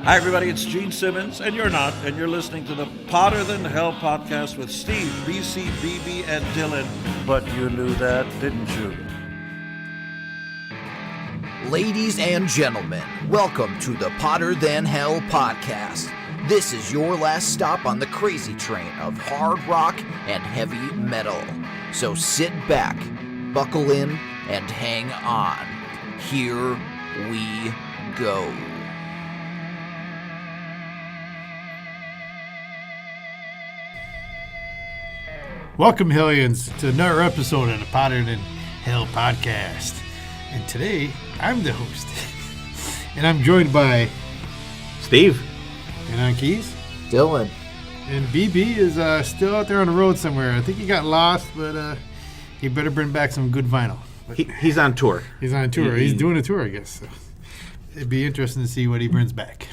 Hi, everybody. It's Gene Simmons, and you're not, and you're listening to the Potter Than Hell podcast with Steve, BC, BB, and Dylan. But you knew that, didn't you? Ladies and gentlemen, welcome to the Potter Than Hell podcast. This is your last stop on the crazy train of hard rock and heavy metal. So sit back, buckle in, and hang on. Here we go. Welcome, Hellions, to another episode of the Potter Than Hell podcast. And today, I'm the host. And I'm joined by Steve. And on keys, Dylan. And BB is still out there on the road somewhere. I think he got lost, but he better bring back some good vinyl. He's on tour. He's on tour. He's doing a tour, I guess. So it'd be interesting to see what he brings back.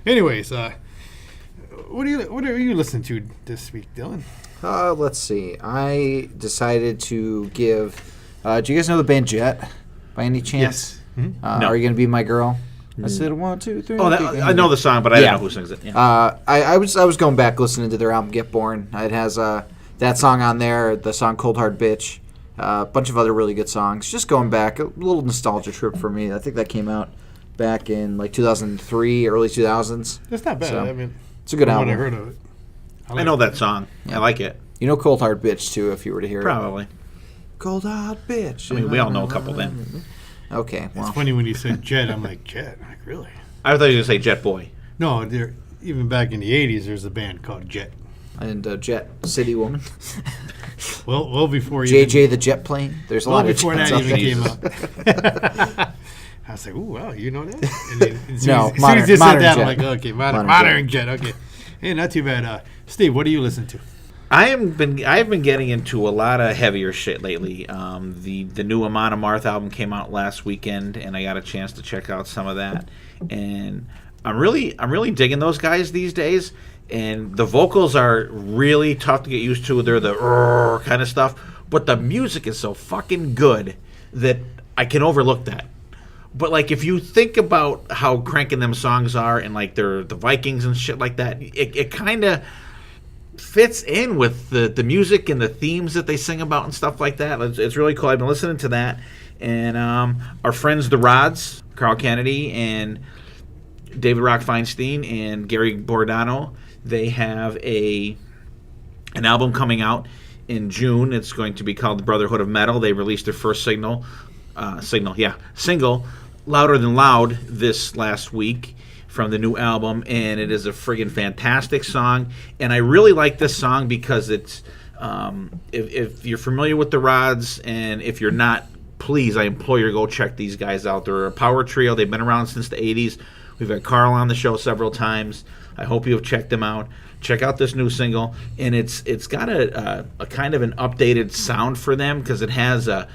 Anyways, what are you listening to this week, Dylan? Let's see. I decided to give... do you guys know the band Jet, by any chance? Yes. Mm-hmm. No. Are you going to be my girl? I said 1, 2, 3. Oh, I know the song, but I don't know who sings it. Yeah. I was going back listening to their album Get Born. It has that song on there, the song Cold Hard Bitch, a bunch of other really good songs. Just going back, a little nostalgia trip for me. I think that came out back in like 2003, early 2000s. That's not bad. So, I mean, it's a good album. I heard of it. I know that song. Yeah. I like it. You know Cold Hard Bitch, too, if you were to hear Probably. it. Cold Hard Bitch. I mean, we all know a couple then. Okay, well. It's funny when you said Jet. I'm like, Jet? I'm like, really? I thought you were going to say Jet Boy. No, even back in the 80s, there's a band called Jet. And Jet City Woman. well before JJ the Jet Plane. There's a lot of before that even came out. I was like, ooh, wow, you know that? And then, as soon as you said that, I'm like, okay, modern jet. Okay. Hey, not too bad. Steve, what do you listen to? I've been getting into a lot of heavier shit lately. The new Amon Amarth album came out last weekend, and I got a chance to check out some of that. And I'm really digging those guys these days. And the vocals are really tough to get used to. They're the kind of stuff, but the music is so fucking good that I can overlook that. But like, if you think about how cranking them songs are, and like they're the Vikings and shit like that, it kind of fits in with the music and the themes that they sing about and stuff like that. It's really cool. I've been listening to that, and our friends the Rods, Carl Kennedy and David Rock Feinstein and Gary Bordano, they have an album coming out in June. It's going to be called The Brotherhood of Metal. They released their first single, Louder Than Loud, this last week from the new album, and it is a friggin' fantastic song. And I really like this song because it's if you're familiar with the Rods, and if you're not, please, I implore you to go check these guys out. They're a power trio. They've been around since the 80s. We've had Carl on the show several times. I hope you have checked them out. Check out this new single, and it's got a kind of an updated sound for them, because it has a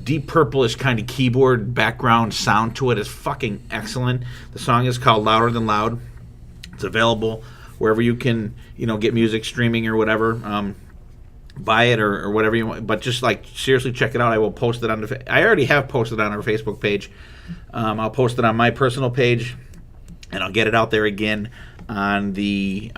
deep purplish kind of keyboard background sound to it. It's fucking excellent. The song is called Louder Than Loud. It's available wherever you can, get music streaming or whatever. Buy it or whatever you want, but just seriously check it out. I will post it on I already have posted on our Facebook page. I'll post it on my personal page, and I'll get it out there again on the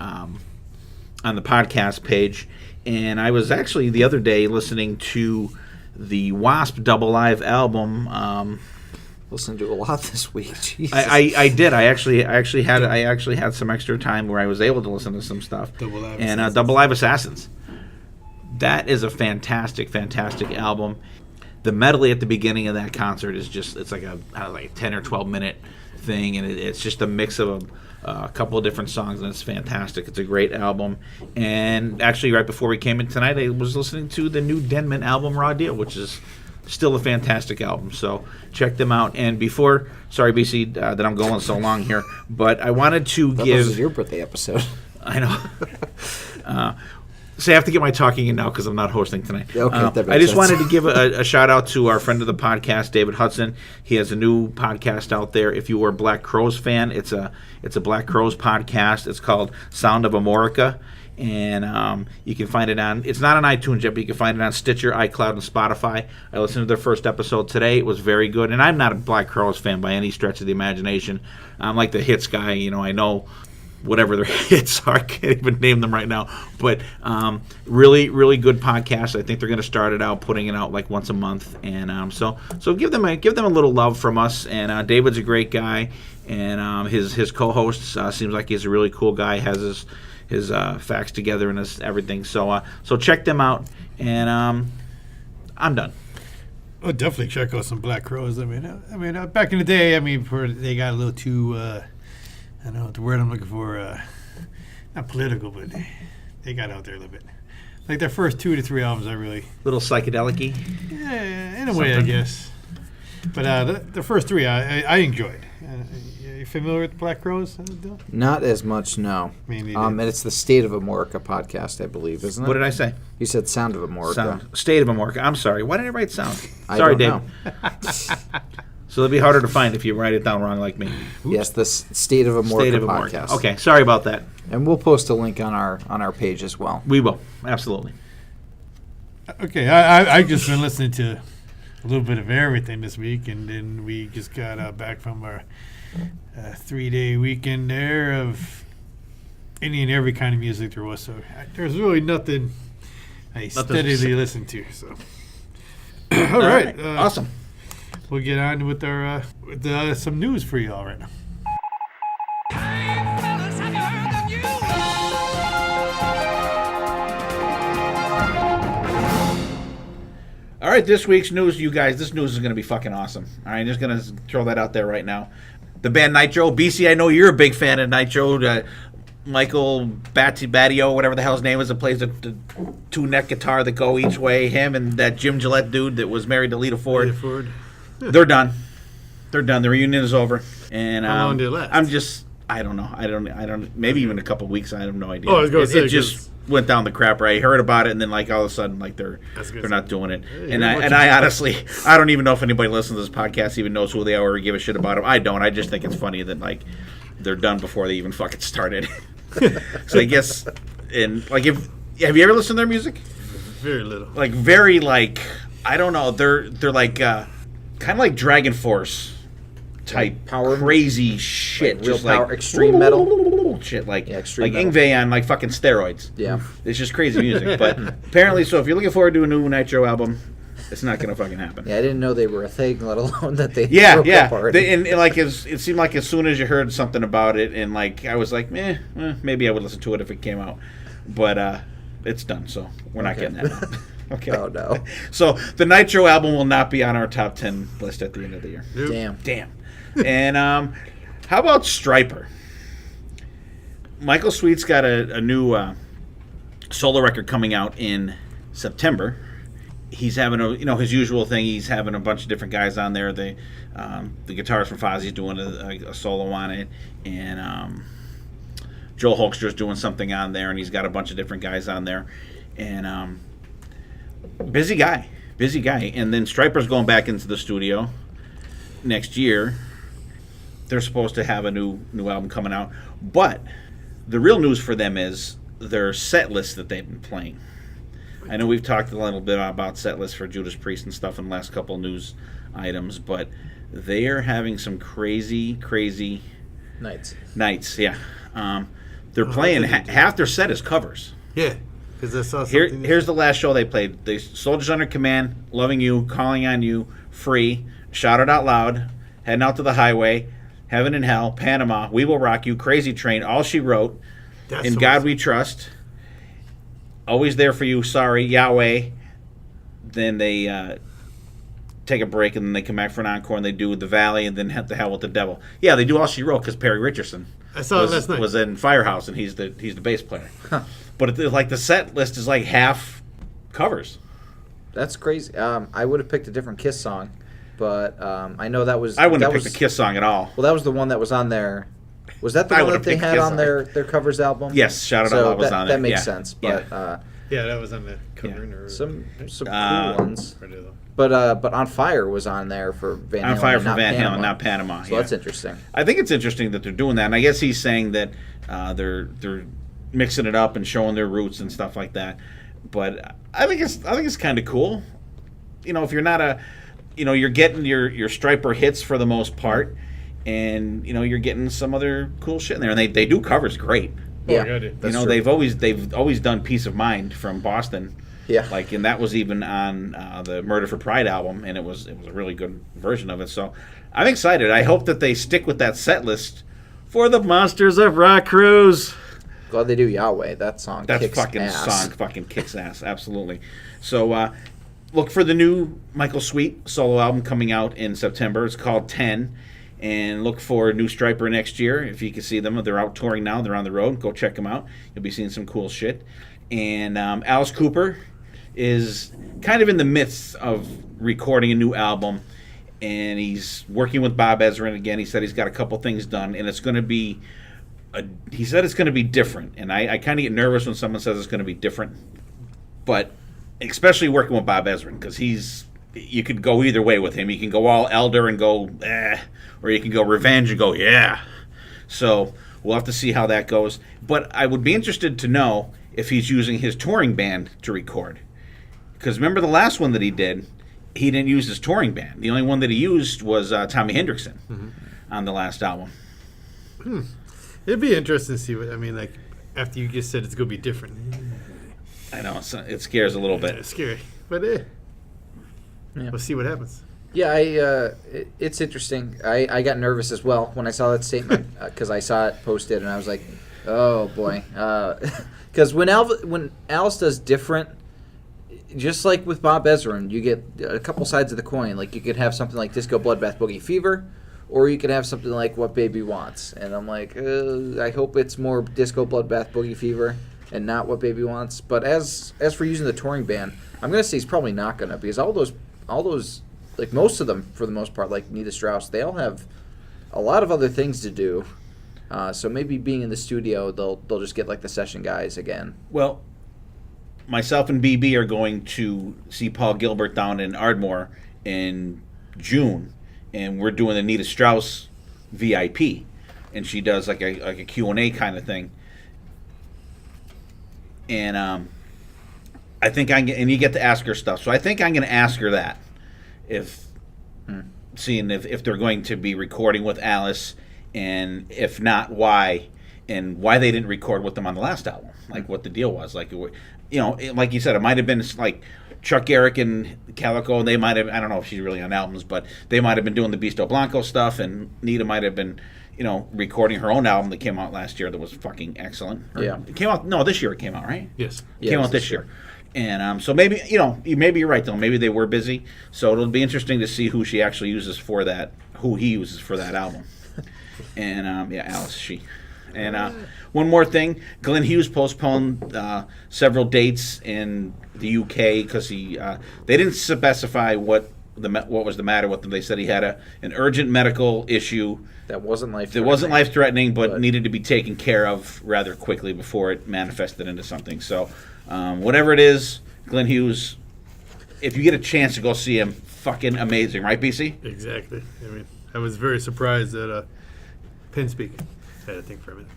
podcast page. And I was actually the other day listening to the Wasp Double Live album. Listened to a lot this week. Jesus. I did. I actually had some extra time where I was able to listen to some stuff. Double Live Assassins. That is a fantastic album. The medley at the beginning of that concert is it's like a 10 or 12 minute thing, and it's just a mix of a couple of different songs, and it's fantastic. It's a great album. And actually, right before we came in tonight, I was listening to the new Denman album, Raw Deal, which is still a fantastic album. So check them out. And sorry, BC, that I'm going so long here, but I wanted to give... This is your birthday episode. I know. So I have to get my talking in now because I'm not hosting tonight. Okay, I just wanted to give a shout out to our friend of the podcast, David Hudson. He has a new podcast out there. If you are a Black Crowes fan, it's a Black Crowes podcast. It's called Sound of Amorica, and you can find it on. It's not on iTunes yet, but you can find it on Stitcher, iCloud, and Spotify. I listened to their first episode today. It was very good, and I'm not a Black Crowes fan by any stretch of the imagination. I'm like the hits guy. I know whatever their hits are. I can't even name them right now. But really, really good podcast. I think they're going to start it out, putting it out like once a month. And so give them a little love from us. And David's a great guy. And his co-host seems like he's a really cool guy. Has his facts together and his everything. So check them out. And I'm done. Oh, definitely check out some Black Crowes. I mean, back in the day, before they got a little too. I don't know what the word I'm looking for. Not political, but they got out there a little bit. Like their first 2 to 3 albums, I really. Little psychedelic-y? Yeah, in a way, I guess. But the first 3, I enjoyed. You familiar with Black Crowes? Not as much, no. And it's the State of Amorica podcast, I believe, isn't it? What did I say? You said Sound of Amorica. State of Amorica. I'm sorry. Why did I write sound? Sorry, Dave. So it'll be harder to find if you write it down wrong like me. Oops. Yes, the State of Amorica podcast. Okay, sorry about that. And we'll post a link on our page as well. We will, absolutely. Okay, I just been listening to a little bit of everything this week, and then we just got back from our 3-day weekend there of any and every kind of music there was. So there's really nothing I steadily listen to. So all right, awesome. We'll get on with our with some news for y'all right now. All right, this week's news, you guys. This news is going to be fucking awesome. All right, just going to throw that out there right now. The band Nitro. BC, I know you're a big fan of Nitro. Michael Battio, whatever the hell his name is, that plays the 2-neck guitar that go each way. Him and that Jim Gillette dude that was married to Lita Ford. They're done. They're done. The reunion is over. And how long did it last? I don't know. I don't. Maybe even a couple of weeks. I have no idea. Oh, I was going to say it just went down the crap. Right, I heard about it, and then like all of a sudden, like they're not doing it. Hey, and I honestly, I don't even know if anybody listens to this podcast even knows who they are or give a shit about them. I don't. I just think it's funny that like they're done before they even fucking started. So I guess, and like have you ever listened to their music? Very little. Like very like I don't know. They're like. Kind of like Dragon Force type power, crazy shit, like real just power, like extreme metal shit, like extreme like Yngwie on like fucking steroids. Yeah, it's just crazy music. But apparently, so if you're looking forward to a new Nitro album, it's not gonna fucking happen. Yeah, I didn't know they were a thing, let alone that they broke up already. And like it seemed like as soon as you heard something about it, and like I was like, maybe I would listen to it if it came out, but it's done, so we're not getting that. Okay. Oh, no. So the Nitro album will not be on our top 10 list at the end of the year. Damn. And how about Stryper? Michael Sweet's got a new solo record coming out in September. He's having his usual thing. He's having a bunch of different guys on there. The guitarist from Fozzie's doing a solo on it, and Joel Hoekstra's doing something on there, and he's got a bunch of different guys on there, and busy guy. And then Stryper's going back into the studio next year. They're supposed to have a new album coming out, but the real news for them is their set list that they've been playing. I know we've talked a little bit about set lists for Judas Priest and stuff in the last couple of news items, but they are having some crazy nights. Yeah, they're playing half their set is covers. Yeah. Because I saw something. Here's the last show they played. They Soldiers Under Command, Loving You, Calling on You, Free, Shout It Out Loud, Heading Out to the Highway, Heaven and Hell, Panama, We Will Rock You, Crazy Train, All She Wrote, In God We Trust, Always There for You, Sorry, Yahweh. Then they take a break, and then they come back for an encore, and they do The Valley, and then The Hell with the Devil. Yeah, they do All She Wrote because Perry Richardson was in Firehouse, and he's the bass player. Huh. But the set list is like half covers. That's crazy. I would have picked a different Kiss song, but I know that was. I wouldn't have picked a Kiss song at all. Well, that was the one that was on there. Was that the one that they had on their covers album? Yes, Shout It Out Loud was on it. That makes sense. But yeah, that was on the cover. Yeah. Some cool ones. But On Fire was on there for Van Halen. On Fire for Van Halen, not Panama. So that's interesting. I think it's interesting that they're doing that, and I guess he's saying that they're mixing it up and showing their roots and stuff like that. But I think it's kind of cool. If you're not you're getting your striper hits for the most part, and you're getting some other cool shit in there, and they do covers great. Yeah, that's true. They've always done Peace of Mind from Boston. Yeah. And that was even on the Murder for Pride album, and it was a really good version of it. So I'm excited. I hope that they stick with that set list for the Monsters of Rock cruise. Glad they do Yahweh. That song kicks ass. Song fucking kicks ass. Absolutely. So look for the new Michael Sweet solo album coming out in September. It's called 10. And look for New Striper next year. If you can see them, they're out touring now. They're on the road. Go check them out. You'll be seeing some cool shit. And Alice Cooper is kind of in the midst of recording a new album, and he's working with Bob Ezrin again. He said he's got a couple things done, and it's going to be. He said it's going to be different, and I kind of get nervous when someone says it's going to be different, but especially working with Bob Ezrin, because you could go either way with him. You can go all elder and go or you can go revenge and go yeah. So we'll have to see how that goes. But I would be interested to know if he's using his touring band to record. Because remember the last one that he did, he didn't use his touring band. The only one that he used was Tommy Hendrickson on the last album. It'd be interesting to see after you just said it's going to be different. I know, it scares a little bit. It's scary, but we'll see what happens. Yeah, it's interesting. I got nervous as well when I saw that statement because I saw it posted and I was like, oh boy. Because when Alice does different, just like with Bob Ezrin, you get a couple sides of the coin. Like you could have something like Disco Bloodbath Boogie Fever, or you could have something like What Baby Wants. And I'm like, I hope it's more Disco Bloodbath Boogie Fever and not What Baby Wants. But as for using the touring band, I'm gonna say he's probably not gonna, because all those like most of them for the most part, like Nita Strauss, they all have a lot of other things to do. So maybe being in the studio, they'll just get like the session guys again. Well, myself and BB are going to see Paul Gilbert down in Ardmore in June, and we're doing the Nita Strauss VIP, and she does like a Q&A kind of thing. And I think and you get to ask her stuff. So I think I'm going to ask her that, seeing if they're going to be recording with Alice, and if not, why, and why they didn't record with them on the last album, like what the deal was. Like, like you said, it might have been like Chuck Garrick and Calico, and they might have, I don't know if she's really on albums, but they might have been doing the Beasto Blanco stuff, and Nita might have been, recording her own album that came out last year that was fucking excellent. It came out, this year it came out, right? Yes. It came out this year. And so maybe, maybe you're right, though. Maybe they were busy. So it'll be interesting to see who she actually uses for that, who he uses for that album. And, Alice, she. And one more thing, Glenn Hughes postponed several dates in the UK because they didn't specify what was the matter with him. They said he had an urgent medical issue That wasn't life-threatening. It wasn't life-threatening, but needed to be taken care of rather quickly before it manifested into something. So whatever it is, Glenn Hughes, if you get a chance to go see him, fucking amazing, right, BC? Exactly. I mean, I was very surprised that Penspeak had a thing for him.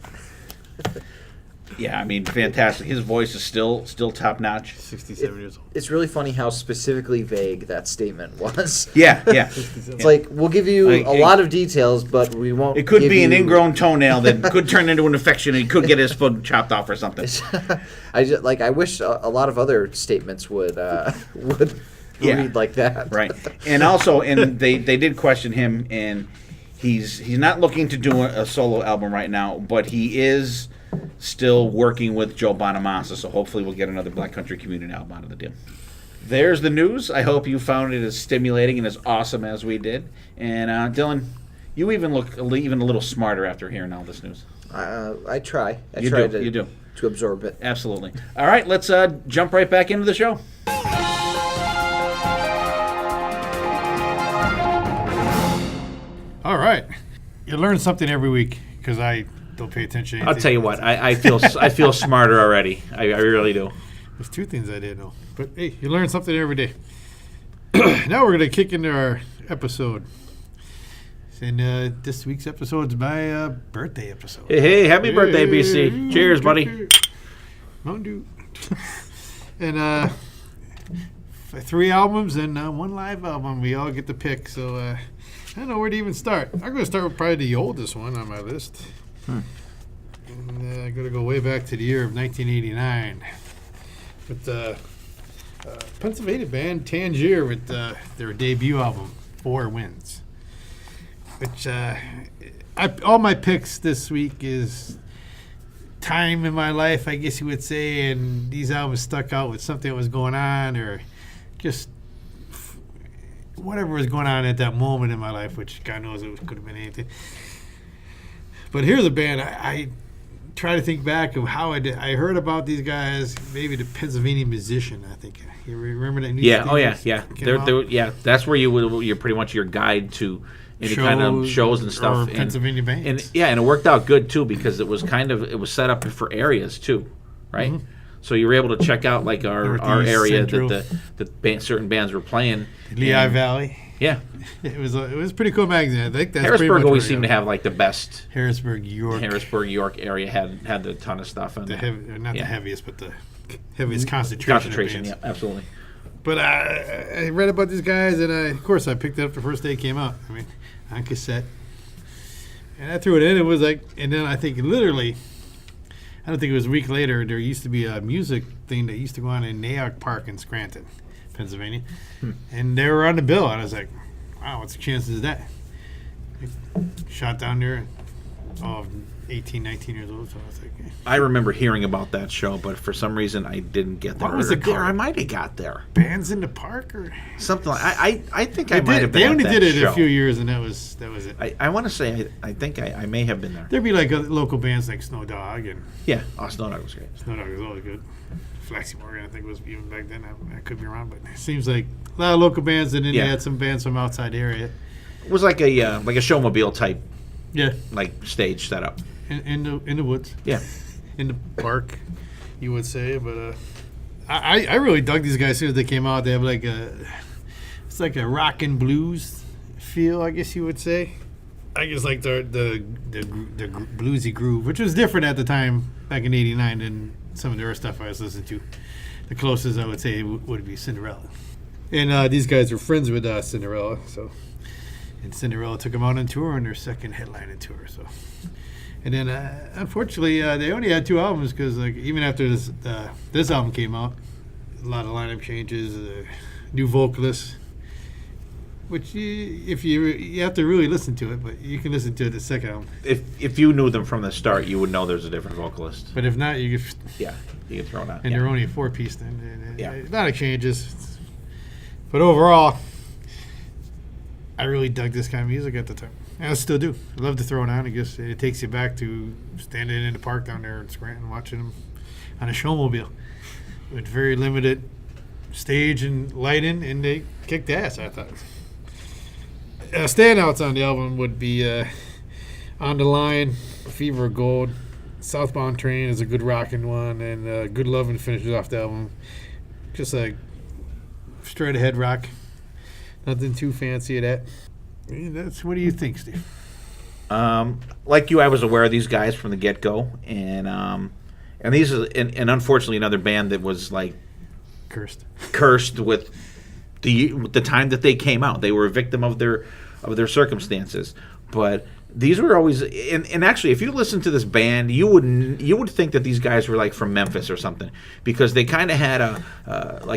Yeah, I mean, fantastic. His voice is still top notch. 67 years old. It's really funny how specifically vague that statement was. Yeah. It's like, we'll give you a lot of details, but we won't. It could be an ingrown toenail that could turn into an infection, and he could get his foot chopped off or something. I wish a lot of other statements would read like that. Right. And also, they did question him, and he's not looking to do a solo album right now, but he is still working with Joe Bonamassa, so hopefully we'll get another Black Country Community album out of the deal. There's the news. I hope you found it as stimulating and as awesome as we did. And Dylan, you even look even a little smarter after hearing all this news. I try. You do to absorb it. Absolutely. All right, let's jump right back into the show. All right. You learn something every week because I don't pay attention to anything. I'll tell you what, I feel smarter already. I really do. There's two things I didn't know. But hey, you learn something every day. Now we're going to kick into our episode. And this week's episode is my birthday episode. Hey, happy birthday, BC. Cheers, buddy. Mountain Dew. And 3 albums and 1 live album. We all get to pick. So I don't know where to even start. I'm going to start with probably the oldest one on my list. And I'm going to go way back to the year of 1989 with the Pennsylvania band Tangier with their debut album, 4 Winds. Which all my picks this week is time in my life, I guess you would say, and these albums stuck out with something that was going on or just whatever was going on at that moment in my life, which God knows it could have been anything. But here's a band I try to think back of how I heard about these guys. Maybe the Pennsylvania Musician, I think. You remember that? Yeah. That's where you're pretty much your guide to any kind of shows and stuff. Or Pennsylvania bands. And it worked out good too because it was set up for areas too, right? Mm-hmm. So you were able to check out like our area Central. that certain bands were playing. Lehigh Valley. Yeah, it was a pretty cool magazine. I think that's Harrisburg always seemed to have like the best. Harrisburg, York area had a ton of stuff. The heaviest, but the heaviest concentration. Yeah, absolutely. But I read about these guys, and of course I picked it up the first day it came out. I mean, on cassette, and I threw it in. It was like, and then I think literally, I don't think it was a week later. There used to be a music thing that used to go on in Nyack Park in Scranton, Pennsylvania, and they were on the bill. And I was like, wow, what's the chances of that? Shot down there, 18, 19 years old. So I was like, I remember hearing about that show, but for some reason I didn't get there. What was it called? I might have got there. Bands in the Park or something like I think I might have been. They only did it show. a few years, and that was it. I want to say I think I may have been there. There'd be like local bands like Snow Dog and Snow Dog was great. Snow Dog was always good. Flaxy Morgan, I think, was even back then. I could be wrong, but it seems like a lot of local bands, and then they had some bands from outside the area. It was like a showmobile type, like stage setup in the woods. Yeah, in the park, you would say. But I really dug these guys as soon as they came out. They have it's like a rock and blues feel, I guess you would say. I just like the bluesy groove, which was different at the time back in '89 than some of the other stuff I was listening to. The closest I would say would be Cinderella. And these guys were friends with Cinderella, and Cinderella took them out on tour on their second headlining tour. So, and then unfortunately they only had 2 albums because even after this album came out, a lot of lineup changes, new vocalists. Which you have to really listen to it, but you can listen to it the second album. If you knew them from the start, you would know there's a different vocalist. But if not, you could throw it out. And they're only a 4-piece then. A lot of changes. But overall, I really dug this kind of music at the time. And I still do. I love to throw it on. It takes you back to standing in the park down there in Scranton watching them on a showmobile with very limited stage and lighting, and they kicked ass, I thought. Standouts on the album would be On the Line, Fever of Gold, Southbound Train is a good rocking one, and Good Lovin' finishes off the album. Just like straight ahead rock. Nothing too fancy of that. What do you think, Steve? Like you, I was aware of these guys from the get-go, and these are, and unfortunately another band that was like cursed with the time that they came out. They were a victim of their circumstances. But these were always, and actually, if you listen to this band, you would think that these guys were like from Memphis or something, because they kind of had a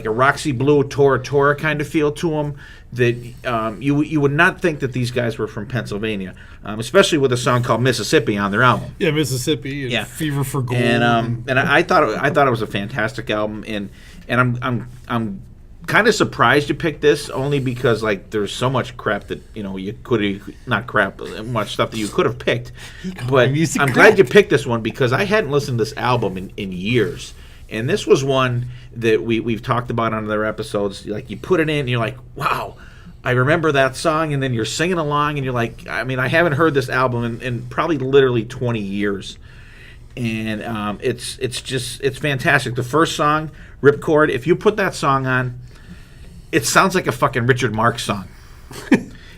Roxy Blue, Tora kind of feel to them. That you would not think that these guys were from Pennsylvania, especially with a song called Mississippi on their album. Yeah, Mississippi. And Fever for Gold. And I thought it was a fantastic album, and I'm kind of surprised you picked this, only because like there's so much crap that you could not crap, much stuff that you could have picked. But I'm glad you picked this one because I hadn't listened to this album in years, and this was one that we've talked about on other episodes. Like you put it in, and you're like, wow, I remember that song, and then you're singing along, and you're like, I mean, I haven't heard this album in probably literally 20 years. And it's fantastic. The first song, Ripcord, if you put that song on, it sounds like a fucking Richard Marx song.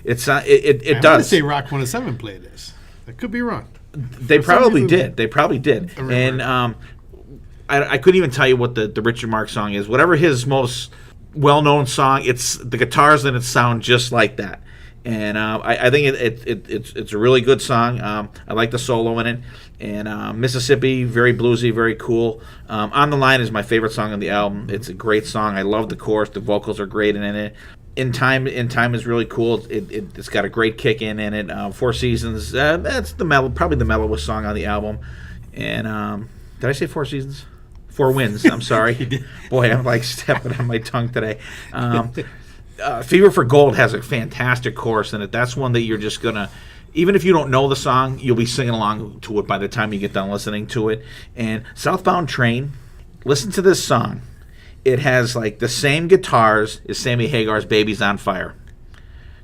It does. I'm going to say Rock 107 played this. I could be wrong. They probably did. And I couldn't even tell you what the Richard Marx song is. Whatever his most well-known song, it's the guitars in it sound just like that. And I think it's a really good song. I like the solo in it. And Mississippi, very bluesy, very cool. On the Line is my favorite song on the album. It's a great song. I love the chorus. The vocals are great in it. In Time is really cool. It's got a great kick in it. Four Seasons, that's probably the mellowest song on the album. And did I say Four Seasons? Four Winds. I'm sorry. Boy, I'm like stepping on my tongue today. Fever for Gold has a fantastic chorus in it. That's one that you're just gonna, even if you don't know the song, you'll be singing along to it by the time you get done listening to it. And Southbound Train, listen to this song. It has like the same guitars as Sammy Hagar's Baby's on Fire.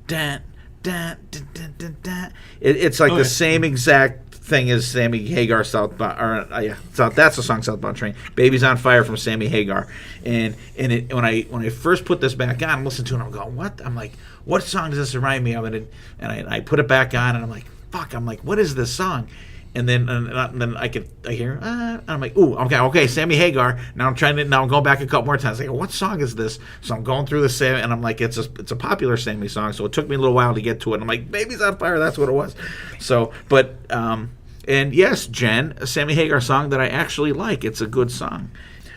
Dun, dun, dun, dun, dun, dun. It's like the same exact thing as Sammy Hagar Southbound. That's the song Southbound Train. Baby's on Fire from Sammy Hagar. And when I first put this back on and listened to it, I'm going, what? I'm like, what song does this remind me of? And I put it back on and I'm like, fuck. I'm like, what is this song? And then I hear, and I'm like, ooh, okay, Sammy Hagar. Now I'm going back a couple more times. I go, what song is this? So I'm going through the Sammy, and I'm like, it's a popular Sammy song. So it took me a little while to get to it. And I'm like, Baby's on Fire. That's what it was. So, but and yes, Jen, a Sammy Hagar song that I actually like. It's a good song.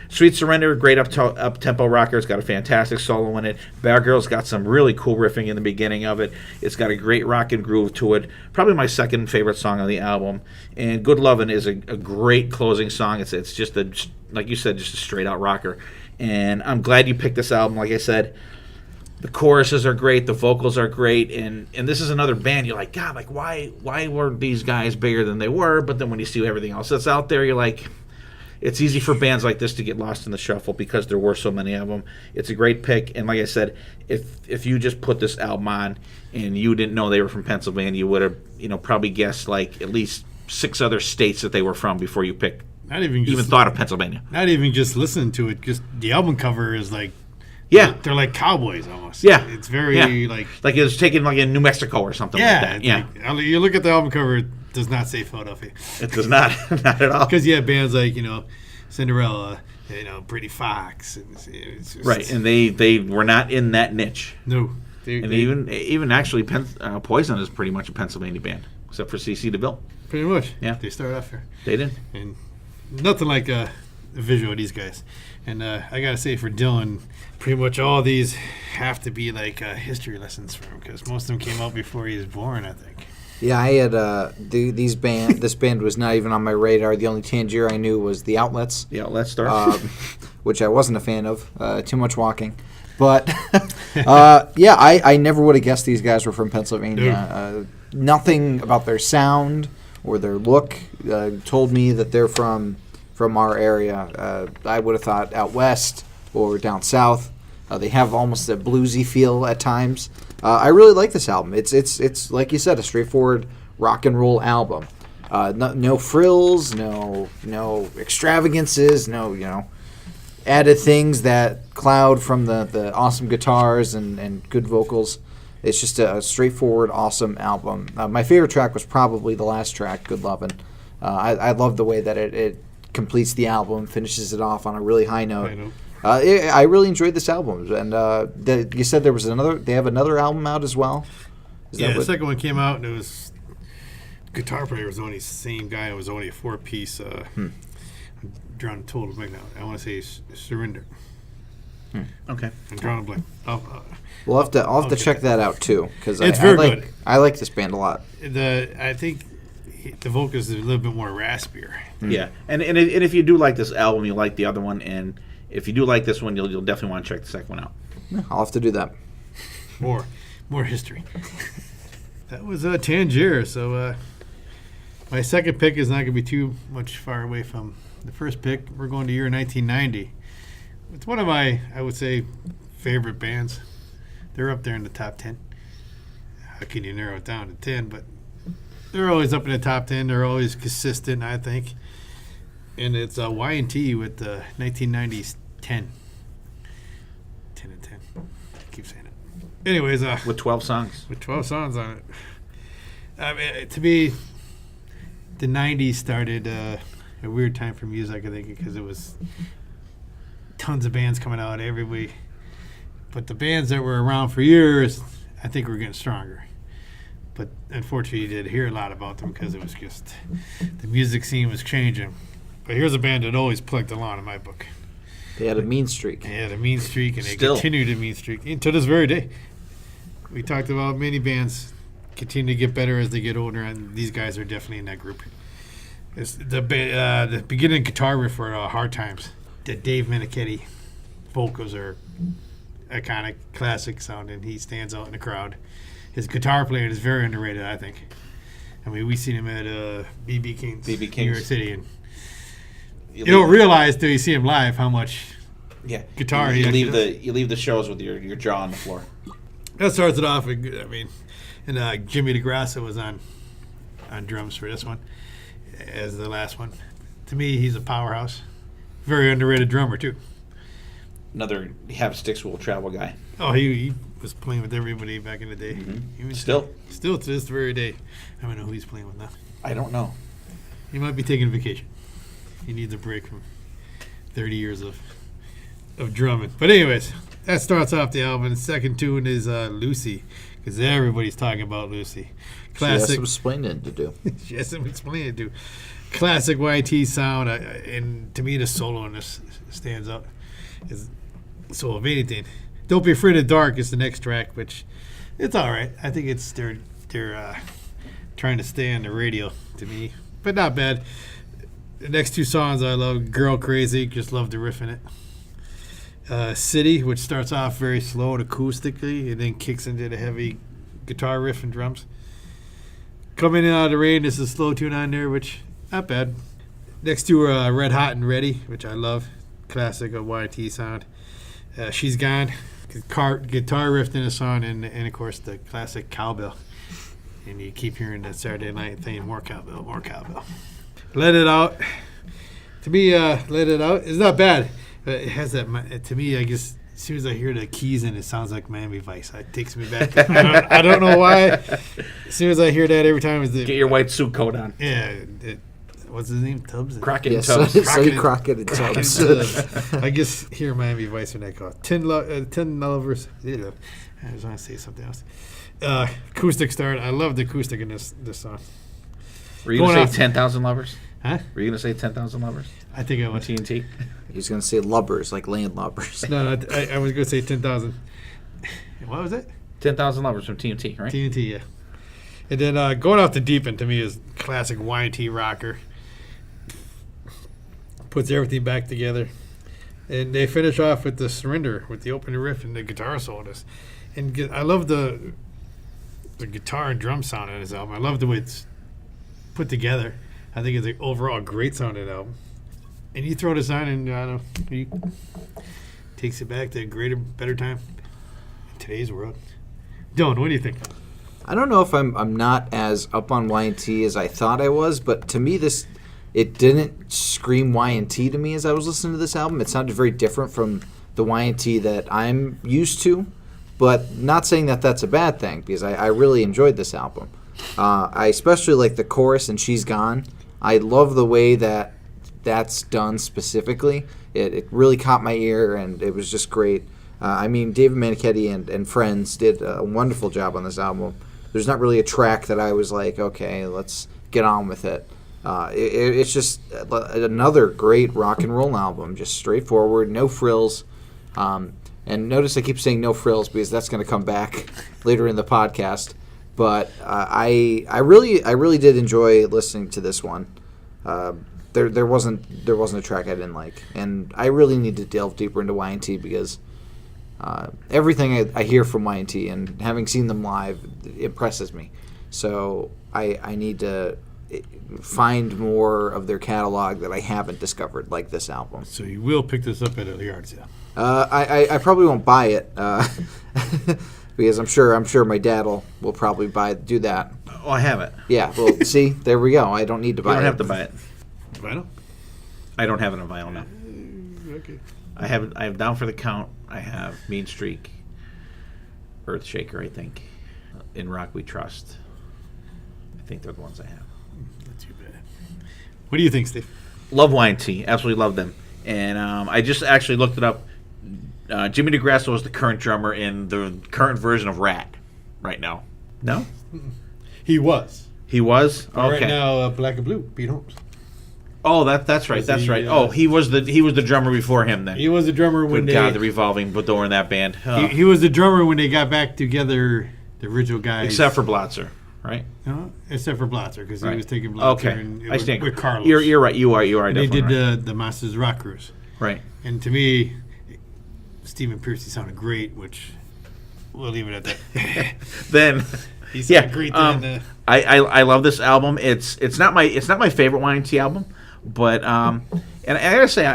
Sweet Surrender, great up-tempo rocker. It's got a fantastic solo in it. Bad Girl's got some really cool riffing in the beginning of it. It's got a great rock and groove to it. Probably my second favorite song on the album. And Good Lovin' is a great closing song. It's just like you said, just a straight-out rocker. And I'm glad you picked this album. Like I said, the choruses are great. The vocals are great. And this is another band. You're like, God, like why were these guys bigger than they were? But then when you see everything else that's out there, you're like, it's easy for bands like this to get lost in the shuffle because there were so many of them. It's a great pick, and like I said, if you just put this album on and you didn't know they were from Pennsylvania, you would have probably guessed like at least 6 other states that they were from before you picked. Not even thought of Pennsylvania. Not even just listening to it. Just the album cover is like, they're like cowboys almost. Yeah, it's very like it was taken like in New Mexico or something like that. Yeah, like, you look at the album cover. Does not say Philadelphia. It does not, not at all. Because you have bands like Cinderella, Pretty Fox, it's just, right, and they were not in that niche. No, even actually, Poison is pretty much a Pennsylvania band, except for C.C. DeVille. Pretty much, yeah. They started off here. They did, and nothing like the visual of these guys. And I gotta say, for Dylan, pretty much all these have to be like history lessons for him because most of them came out before he was born, I think. Yeah, I had this band was not even on my radar. The only Tangier I knew was the Outlets. The Outlet Star, which I wasn't a fan of. Too much walking, but I never would have guessed these guys were from Pennsylvania. Nothing about their sound or their look told me that they're from our area. I would have thought out west or down south. They have almost a bluesy feel at times. I really like this album. It's like you said, a straightforward rock and roll album. No frills, no extravagances, no added things that cloud from the awesome guitars and good vocals. It's just a straightforward, awesome album. My favorite track was probably the last track, Good Lovin'. I love the way that it completes the album, finishes it off on a really high note. I really enjoyed this album, and you said they have another album out as well. The second one came out, and it was guitar player was only the same guy. It was only a 4-piece. I'm drawing a total blank now. I want to say Surrender. Okay, I'm drawing a blank. I'll have to check that out too because it's very good. I like this band a lot. I think the vocals are a little bit more raspier. Yeah, and if you do like this album, you like the other one, and if you do like this one, you'll definitely want to check the second one out. I'll have to do that. More history. That was Tangier. So my second pick is not going to be too much far away from the first pick. We're going to year 1990. It's one of my, I would say, favorite bands. They're up there in the top 10. How can you narrow it down to 10? But they're always up in the top 10. They're always consistent, I think. And it's Y&T with the 1990s 10. 10 and 10. I keep saying it. Anyways. With 12 songs. With 12 songs on it. I mean, to me, the 90s started a weird time for music, I think, because it was tons of bands coming out every week. But the bands that were around for years, I think were getting stronger. But unfortunately, you did hear a lot about them because it was just the music scene was changing. But here's a band that always plugged along in my book. They had a mean streak. They had a mean streak, and they Still. continued a mean streak until this very day. We talked about many bands continue to get better as they get older, and these guys are definitely in that group. It's the beginning guitar riff for Hard Times. The Dave Meniketti vocals are iconic, classic sounding. He stands out in the crowd. His guitar playing is very underrated, I think. I mean, we seen him at B.B. King's, B.B. New King's. York City, and you don't realize till you see him live how much guitar he you actually leave does. you leave the shows with your jaw on the floor. That starts it off. I mean, and Jimmy DeGrasse was on drums for this one as the last one. To me, he's a powerhouse. Very underrated drummer too. Another have sticks will travel guy. Oh, he was playing with everybody back in the day. He was Still to this very day. I don't know who he's playing with now. I don't know. He might be taking a vacation. He needs a break from 30 years of drumming. But anyways, that starts off the album. The second tune is Lucy, because everybody's talking about Lucy. She has Classic. some explaining to do. She has some explaining to do. Classic YT sound, and to me the solo in this stands out. So of anything, Don't Be Afraid of the Dark is the next track, which it's all right. I think it's they're trying to stay on the radio to me, but not bad. The next two songs I love, Girl Crazy, just love the riff in it. City, which starts off very slow and acoustically, and then kicks into the heavy guitar riff and drums. Coming in Out of the Rain, there's a slow tune on there, which not bad. Next two are Red Hot and Ready, which I love. Classic of YT sound. She's Gone, guitar riff in the song, and of course the classic cowbell. And you keep hearing that Saturday night thing, more cowbell, more cowbell. Let It Out. To me, Let It Out is not bad. But it has that, to me, I guess, as soon as I hear the keys in it, sounds like Miami Vice. It takes me back. I don't know why. As soon as I hear that, every time, Get your white suit coat on. yeah. What's his name? Tubbs? Crockett Yes, and Tubbs. Sonny Crockett and Tubbs. I guess hear Miami Vice when they call it. 10 Lovers. Yeah. I was going to say something else. Acoustic start. I love the acoustic in this song. Were you going Going to say 10,000 Lovers? Huh? Were you going to say 10,000 Lovers? I think I On was. TNT? He's going to say lubbers, like landlubbers. No, I was going to say 10,000. What was it? 10,000 Lovers from TNT, right? TNT, yeah. And then Going Off the Deep End to me is classic YT rocker. Puts everything back together. And they finish off with the Surrender, with the opening riff and the guitar solos. And I love the guitar and drum sound on this album. I love the way it's put together. I think it's an overall great sounding album. And you throw this on and, I don't know, he takes it back to a greater, better time in today's world. Dylan, what do you think? I don't know if I'm not as up on Y&T as I thought I was, but to me it didn't scream Y&T to me as I was listening to this album. It sounded very different from the Y&T that I'm used to, but not saying that that's a bad thing because I really enjoyed this album. I especially like the chorus and She's Gone. I love the way that's done specifically. It really caught my ear and it was just great. I mean, David Meniketti and friends did a wonderful job on this album. There's not really a track that I was like, okay, let's get on with it. It's just another great rock and roll album, just straightforward, no frills. And notice I keep saying no frills because that's going to come back later in the podcast. But I really did enjoy listening to this one. There wasn't a track I didn't like, and I really need to delve deeper into Y&T because everything I hear from Y&T and having seen them live impresses me. So I need to find more of their catalog that I haven't discovered, like this album. So you will pick this up at a yard sale. I probably won't buy it because I'm sure my dad will probably do that. Oh, I have it. Yeah, well, see, there we go. I don't need to buy it. You don't have to buy it. Vinyl? I don't have it on vinyl now. Okay. I have Down for the Count. I have Mean Streak, Earthshaker, I think. In Rock We Trust. I think they're the ones I have. Not too bad. What do you think, Steve? Love Y&T. Absolutely love them. And I just actually looked it up. Jimmy DeGrasso is the current drummer in the current version of Rat right now. No? He was. He was? But Okay. right now, Black and Blue, Pete Holmes. Oh, that's right. That's right. Oh, he was the drummer before him then. He was the drummer when Good God, the revolving door in that band. Oh. He was the drummer when they got back together, the original guys. Except for Blotzer, right? No, except for Blotzer, because Right. he was taking Blotzer Okay. and I stand. with Carlos. You're right. You are And they definitely did right. the Masters of Rock Cruise. Right. And to me, Stephen Pearcy sounded great, which we'll leave it at that. Then He sounded great then. I love this album. It's not my favorite Y&T album, but and I gotta say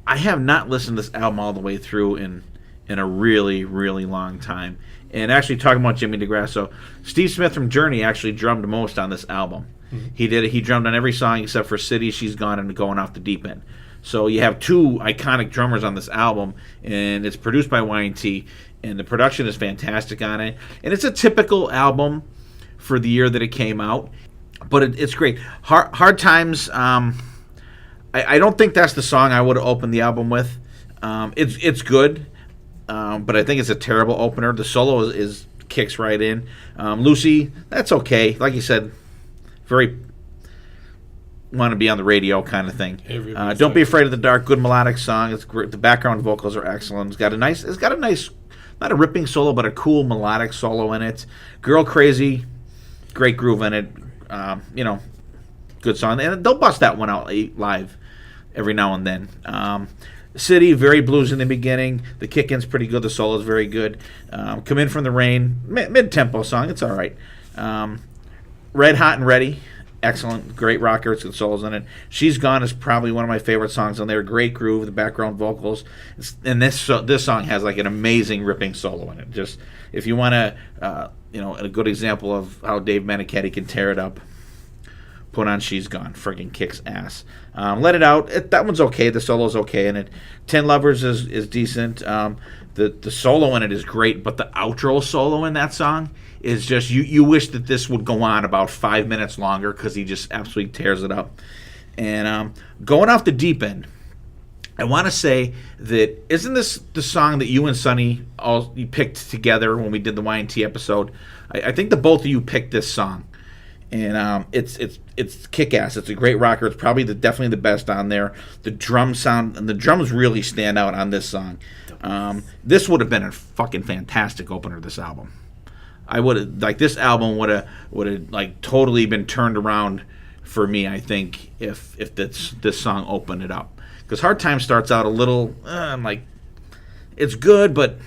I have not listened to this album all the way through in a really, really long time. And actually, talking about Jimmy DeGrasso, Steve Smith from Journey actually drummed most on this album. Mm-hmm. He drummed on every song except for City, She's Gone, and Going Off the Deep End. So you have two iconic drummers on this album, and it's produced by Y&T, and the production is fantastic on it. And it's a typical album for the year that it came out, but it's great. Hard Times, I don't think that's the song I would have opened the album with. It's good, but I think it's a terrible opener. The solo is kicks right in. Lucy, that's okay. Like you said, very want to be on the radio kind of thing. Don't Be Afraid of the Dark, good melodic song. It's great. The background vocals are excellent. It's got a nice, not a ripping solo, but a cool melodic solo in it. Girl Crazy, great groove in it. Good song. And they'll bust that one out live every now and then. City, very blues in the beginning. The kick-in's pretty good. The solo's very good. Come In From the Rain, mid-tempo song. It's all right. Red Hot and Ready, excellent. Great rocker. It's good solos in it. She's Gone is probably one of my favorite songs on there. Great groove, the background vocals. And this song has like an amazing ripping solo in it. Just if you want to, a good example of how Dave Manichetti can tear it up, put on She's Gone. Friggin' kicks ass. Let It Out. That one's okay. The solo's okay in it. 10 Lovers is decent. The solo in it is great, but the outro solo in that song is just, you wish that this would go on about 5 minutes longer because he just absolutely tears it up. And Going Off the Deep End, I want to say that, isn't this the song that you and Sonny you picked together when we did the Y&T episode? I think the both of you picked this song. And it's kick-ass. It's a great rocker. It's probably definitely the best on there. The drum sound and the drums really stand out on this song. This would have been a fucking fantastic opener to this album. I would have this album would have like totally been turned around for me. I think if this song opened it up, because Hard Time starts out a little I'm like, it's good, but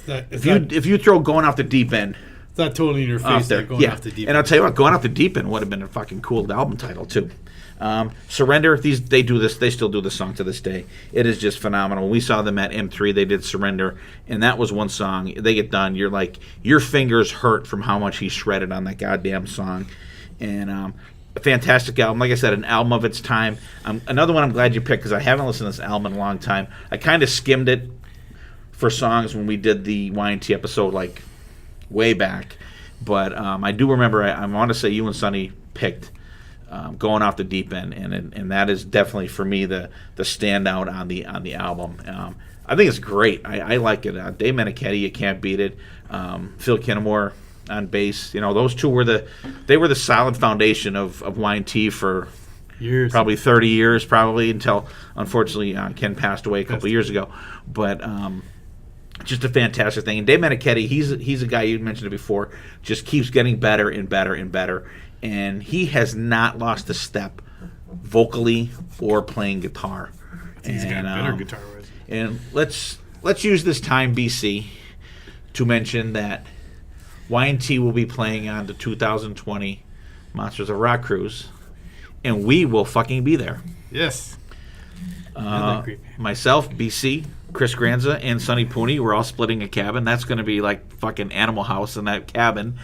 if you throw Going Off the Deep End. It's not totally in your face. There. Going Off the Deep End. And I'll tell you what, Going Off the Deep End would have been a fucking cool album title too. Surrender, they do this. They still do this song to this day. It is just phenomenal. We saw them at M3. They did Surrender, and that was one song. They get done, you're like, your fingers hurt from how much he shredded on that goddamn song. And a fantastic album. Like I said, an album of its time. Another one I'm glad you picked because I haven't listened to this album in a long time. I kind of skimmed it for songs when we did the Y&T episode like way back. But I do remember, I want to say you and Sonny picked Going Off the Deep End, and that is definitely for me the standout on the album. I think it's great. I like it. Dave Manichetti, you can't beat it. Phil Kinnemore on bass. Those two were the solid foundation of Y&T for years, probably 30 years, until unfortunately Ken passed away a couple years ago. But just a fantastic thing. And Dave Manichetti, he's a guy, you mentioned it before, just keeps getting better and better and better. And he has not lost a step vocally or playing guitar. He's got better guitar with. And let's use this time, BC, to mention that Y&T will be playing on the 2020 Monsters of Rock Cruise, and we will fucking be there. Yes. Myself, BC, Chris Granza, and Sonny Pooney, we're all splitting a cabin. That's going to be like fucking Animal House in that cabin.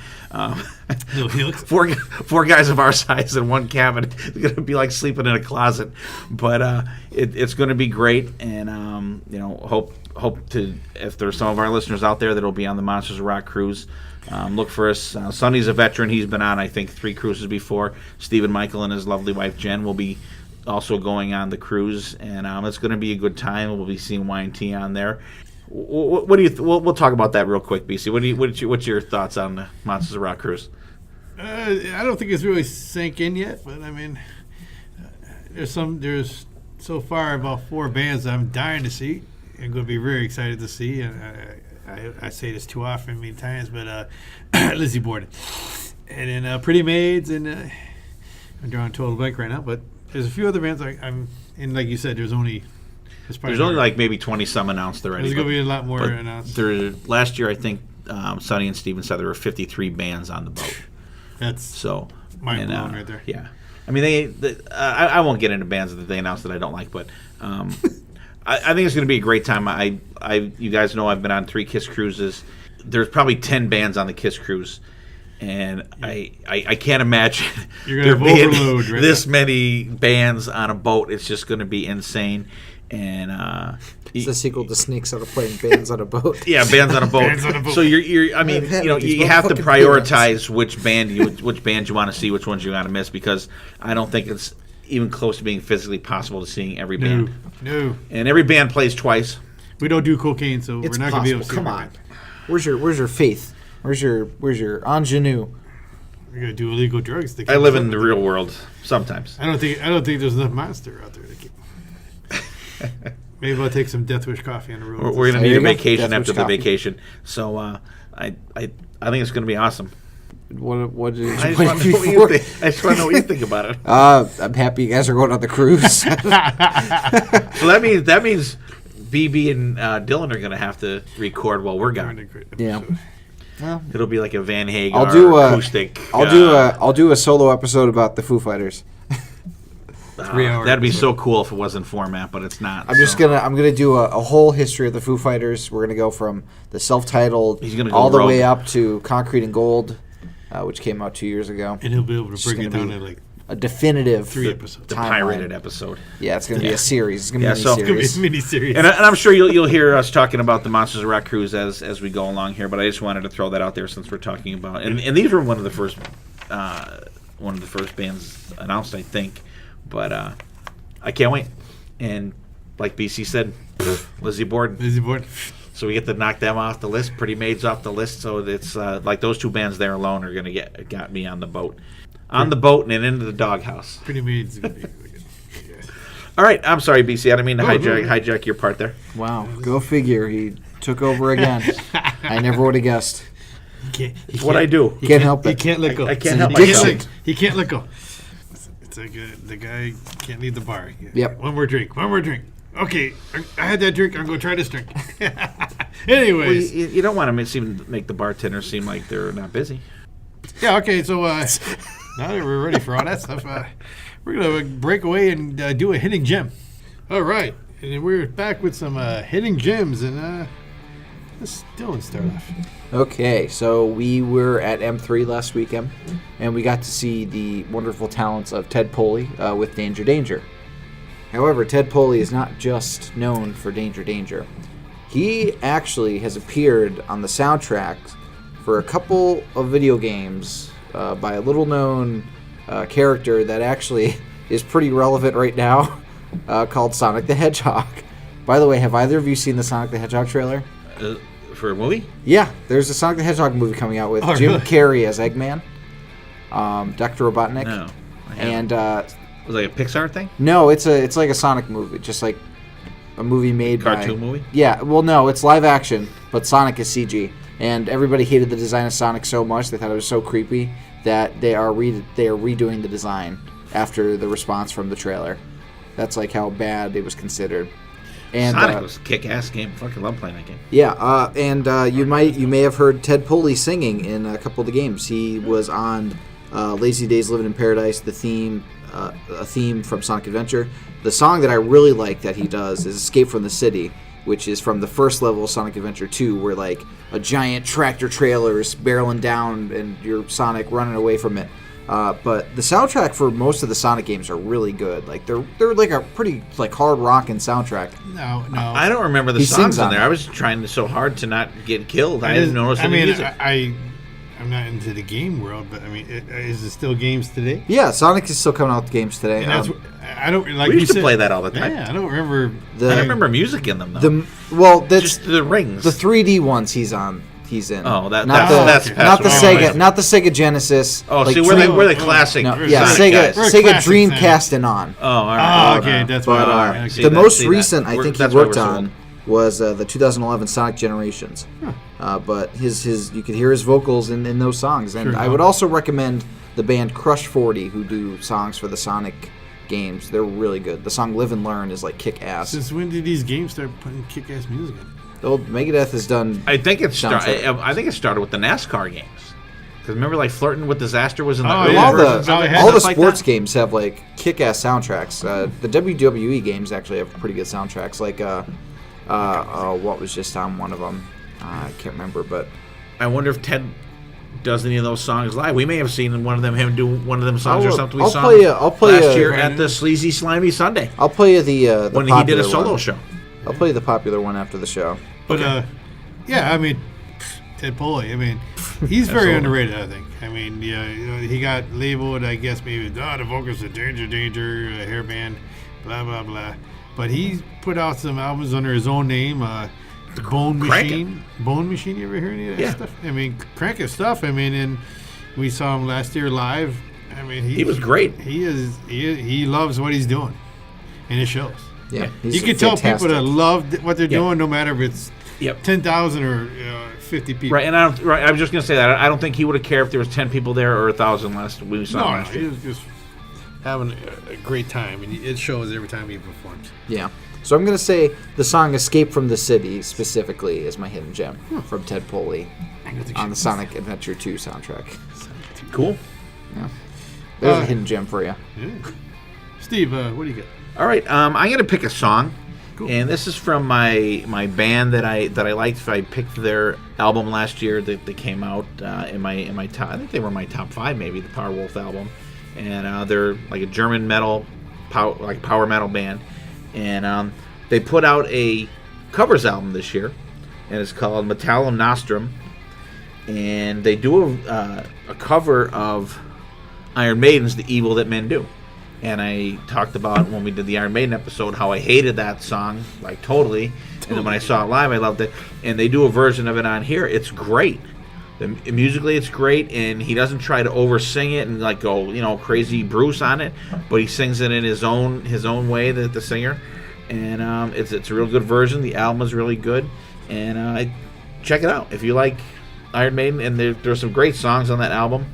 Four guys of our size in one cabin. It's going to be like sleeping in a closet. But it's going to be great, and hope to, if there's some of our listeners out there that'll be on the Monsters of Rock cruise, look for us. Sonny's a veteran. He's been on, I think, 3 cruises before. Stephen Michael and his lovely wife Jen will be also going on the cruise, and it's going to be a good time. We'll be seeing Y&T on there. What do you? We'll talk about that real quick, BC. What's your thoughts on the Monsters of Rock cruise? I don't think it's really sank in yet, but I mean, there's so far about 4 bands I'm dying to see. I'm going to be very excited to see, and I say this too often many times, but Lizzie Borden, and then Pretty Maids, and I'm drawing a total blank right now, but there's a few other bands I'm and like you said, there's only like maybe 20 some announced already. There's going to be a lot more announced. Last year, I think Sonny and Steven said there were 53 bands on the boat. That's so mind blowing right there. Yeah, I mean I won't get into bands that they announced that I don't like, but I think it's going to be a great time. You guys know I've been on 3 Kiss cruises. There's probably 10 bands on the Kiss cruise, and I can't imagine there being this many bands on a boat. It's just going to be insane. And it's the sequel to Snakes on a Plane, Bands on a Boat. Yeah, Bands on a Boat. So you have to prioritize which band you want to see, which ones you want to miss, because I don't think it's even close to being physically possible to seeing every band. No. And every band plays twice. We don't do cocaine, so It's we're not going to be able to see Come on. Where's your faith? Where's your ingenue? We're going to do illegal drugs. I live in the real world sometimes. I don't think there's enough monster out there to keep. Maybe I'll take some Death Wish coffee on the road. We're going to need a vacation after the vacation, so I think it's going to be awesome. What did I just want to know what you think about it. I'm happy you guys are going on the cruise. So that means BB and Dylan are going to have to record while we're gone. Yeah. Well, it'll be like a Van Hagen acoustic. I'll do a solo episode about the Foo Fighters. 3 hours. That'd be so cool if it wasn't format, but it's not. I'm gonna do a whole history of the Foo Fighters. We're gonna go from the self-titled all the way up to Concrete and Gold, which came out 2 years ago. And he'll be able to bring it down to like a definitive 3 episodes. The pirated episode. Yeah, it's going to be a series. It's going to be a mini-series. And I'm sure you'll hear us talking about the Monsters of Rock cruise as we go along here, but I just wanted to throw that out there since we're talking about and these were one of the first bands announced, I think. But I can't wait. And like BC said, Lizzie Borden. So we get to knock them off the list. Pretty Maids off the list. So it's like those 2 bands there alone are going to got me on the boat. On the boat and into the doghouse. Pretty Maids is going to be really good. Yeah. All right. I'm sorry, BC. I didn't mean to hijack your part there. Wow. Go figure. He took over again. I never would have guessed. It's what I do. He can't help it. He can't let go. I can't help myself. He can't let go. It's like the guy can't leave the bar. Yep. One more drink. Okay, I had that drink. I'm going to try this drink. Anyways. Well, you don't want to make the bartender seem like they're not busy. Yeah, okay, so now that we're ready for all that stuff, we're going to break away and do a hitting gem. All right, and then we're back with some hitting gems, and let's Dylan start off. Okay, so we were at M3 last weekend, and we got to see the wonderful talents of Ted Poley with Danger. However, Ted Poley is not just known for Danger. He actually has appeared on the soundtracks for a couple of video games by a little-known character that actually is pretty relevant right now, called Sonic the Hedgehog. By the way, have either of you seen the Sonic the Hedgehog trailer? For a movie? Yeah, there's a Sonic the Hedgehog movie coming out with Jim Carrey as Eggman, Dr. Robotnik. No, and was it like a Pixar thing? No, it's like a Sonic movie, just like a movie made cartoon movie? Yeah, well, no, it's live action, but Sonic is CG. And everybody hated the design of Sonic so much, they thought it was so creepy, that they are redoing the design after the response from the trailer. That's like how bad it was considered. And Sonic was a kick-ass game. Fucking love playing that game. Yeah, and you may have heard Ted Poley singing in a couple of the games. He was on Lazy Days Living in Paradise, a theme from Sonic Adventure. The song that I really like that he does is Escape from the City, which is from the first level of Sonic Adventure 2, where like a giant tractor trailer is barreling down and you're Sonic running away from it. But the soundtrack for most of the Sonic games are really good. Like they're like a pretty like hard rocking soundtrack. No. I don't remember the songs in there. I was trying so hard to not get killed. I didn't notice any music. I I'm not into the game world, but I mean, is it still games today? Yeah, Sonic is still coming out with games today. And that's I don't like. We you used to said, play that all the time. Yeah, I don't remember. I don't remember music in them though. That's Just the rings. the 3D ones he's on. He's in. Oh, not that's not the past Sega, one. not the Sega Genesis. Oh, like see, Dream- we're the classic. No, Sonic yeah, Sega, guys. We're Sega classics, Dreamcast and on. Oh, all right. Oh, okay, that's But what. Okay. See the that, most see that. recent I think he That's why worked we're so on was the 2011 Sonic Generations. But his you could hear his vocals in those songs. And Sure, I would also recommend the band Crush 40, who do songs for the Sonic games. They're really good. The song Live and Learn is like kick ass. Since when did these games start putting kick-ass music in? Old Megadeth has done. I think it Soundtrack. I think it started with the NASCAR games. Because remember, like Flirting with Disaster was in the Oh, early yeah. all versions the of it, had all the stuff like sports that. games have like kick-ass soundtracks. The WWE games actually have pretty good soundtracks. Like what was just on one of them? I can't remember, but I wonder if Ted does any of those songs live. We may have seen him do one of them songs or something we I'll saw play last a- year at the Sleazy Slimy Sunday I'll play you the when he did a popular solo one. show. I'll play you the popular one after the show. But yeah, I mean, Ted Poley. I mean, he's very underrated. I think. I mean, he got labeled, I guess, maybe the vocals of Danger, hair band, blah blah blah. But he put out some albums under his own name. Bone Machine. Bone Machine. You ever hear any of that stuff? I mean, cranking stuff. I mean, and we saw him last year live. I mean, He was great. He loves what he's doing, and it shows. Yeah, You can tell people that love what they're doing, no matter if it's Yep. 10,000 or 50 people. Right, and I was just gonna say that I don't think he would have cared if there was 10 people there or 1,000 last we saw him last he year. was just having a great time, and it shows every time he performs. Yeah. So I'm gonna say the song "Escape from the City" specifically is my hidden gem from Ted Poley on the Sonic Adventure 2 soundtrack. Cool. Yeah. There's a hidden gem for you. Yeah. Steve, what do you get? All right, I'm gonna pick a song, Cool. and this is from my band that I liked. I picked their album last year that they came out in my top. I think they were my top 5, maybe the Powerwolf album, and they're like a German metal, power metal band, and they put out a covers album this year, and it's called Metallum Nostrum, and they do a cover of Iron Maiden's "The Evil That Men Do." And I talked about when we did the Iron Maiden episode how I hated that song, like totally. And then when I saw it live, I loved it. And they do a version of it on here. It's great. Musically, it's great. And he doesn't try to over-sing it and like go, crazy Bruce on it. But he sings it in his own way, the singer. And it's a real good version. The album is really good. And check it out if you like Iron Maiden. And there's some great songs on that album.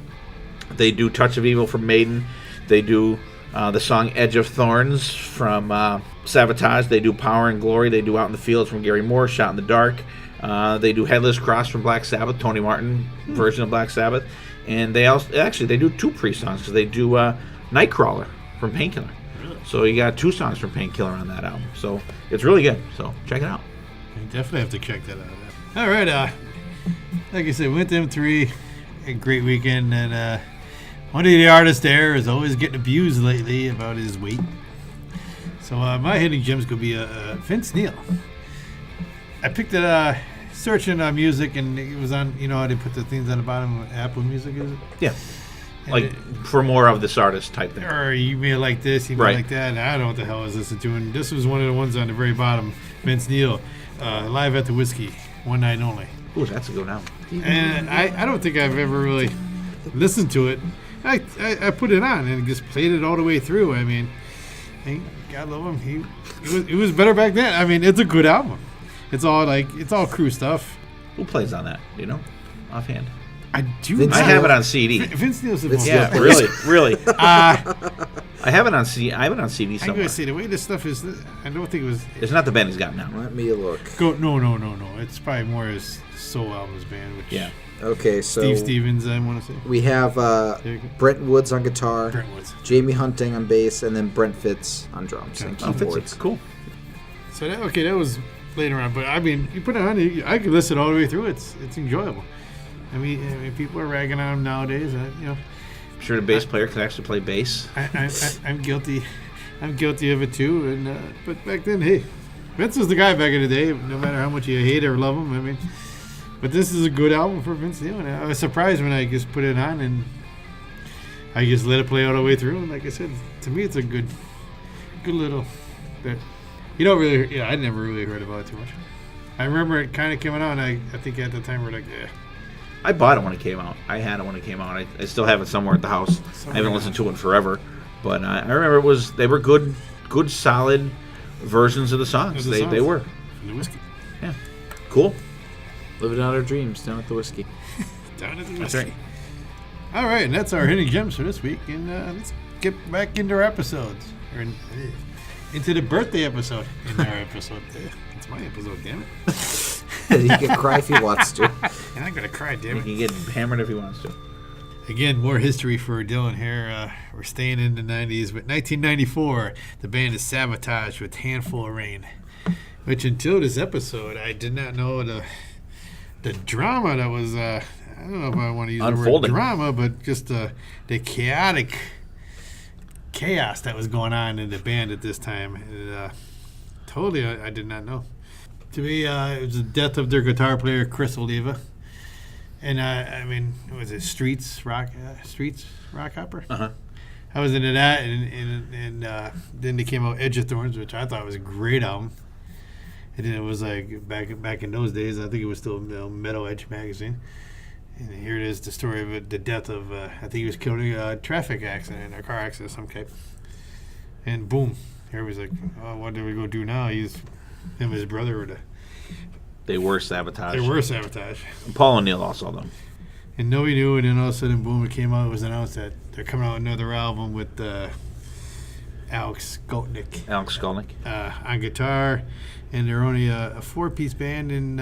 They do Touch of Evil from Maiden. They do the song Edge of Thorns from Savatage. They do Power and Glory. They do Out in the Fields from Gary Moore, Shot in the Dark. They do Headless Cross from Black Sabbath, Tony Martin version of Black Sabbath. And they they do 2 pre-songs because they do Nightcrawler from Painkiller. Really? So you got 2 songs from Painkiller on that album. So it's really good. So check it out. You definitely have to check that out. All right, like I said, went to M3, a great weekend, and one of the artists there is always getting abused lately about his weight. So my hidden gems could be Vince Neil. I picked it searching on music, and it was on, how they put the things on the bottom of Apple Music, is it? Yeah. And Like for more of this artist type thing. or you may like this, you may Right. like that, and I don't know what the hell I was listening to. And this was one of the ones on the very bottom, Vince Neil, Live at the Whiskey, One Night Only. Ooh, that's a good album. And I don't think I've ever really listened to it. I put it on and just played it all the way through. I mean, God love him. It was better back then. I mean, it's a good album. It's all crew stuff. Who plays on that? Do you know? Offhand. I do. Vince I Neil. have it on CD. Vince Neil's the Vince most. Yeah, Neil. really. I I have it on CD. I have it on CD I'm somewhere. gonna say the way this stuff is. I don't think it was. It's not the band he's got now. Let me look. No. It's probably more his soul albums band, which Yeah. Okay, so Steve Stevens, I want to say. we have There you go. Brent Woods on guitar, Brent Woods. Jamie Hunting on bass, and then Brent Fitz on drums and Oh, keyboards. Fitzy. Cool. So that was later on, but I mean, you put it on, I could listen all the way through. It's enjoyable. I mean, people are ragging on him nowadays. I'm sure the bass player can actually play bass. I'm guilty. I'm guilty of it too. And but back then, hey, Vince was the guy back in the day. No matter how much you hate or love him, I mean, But this is a good album for Vince Neil. And I was surprised when I just put it on and I just let it play all the way through. And like I said, to me, it's a good little bit. You don't really, I never really heard about it too much. I remember it kind of coming out, and I think at the time we were like, yeah. I bought it when it came out. I had it when it came out. I still have it somewhere at the house. I haven't listened to it in forever. But I remember they were good, solid versions of the songs. They were. And the whiskey. Yeah. Cool. Living out our dreams down at the whiskey. Down at the whiskey. That's right. All right, and that's our hidden gems for this week. And let's get back into our episodes. Into the birthday episode. In our episode. It's my episode, damn it. He can cry if he wants to. And I'm going to cry, damn He it. can get hammered if he wants to. Again, more history for Dylan here. We're staying in the 90s. But 1994, the band is Savatage with Handful of Rain. Which until this episode, I did not know the drama that was, I don't know if I want to use the word drama, but just the chaotic chaos that was going on in the band at this time. Totally, I did not know. To me, it was the death of their guitar player, Chris Oliva. And I mean, was it Streets Rock Hopper? Uh-huh. I was into that, and then they came out Edge of Thorns, which I thought was a great album. And then it was like back in those days, I think it was still Metal Edge magazine. And here it is, the story of it, the death of I think he was killed in a traffic accident, a car accident of some type. And boom, here was like, oh, what do we go do now? Him and his brother were They were Savatage. Paul O'Neill also, though. And nobody knew, and then all of a sudden, boom, it came out. It was announced that they're coming out with another album with Alex Skolnick on guitar, and they're only a four-piece band. And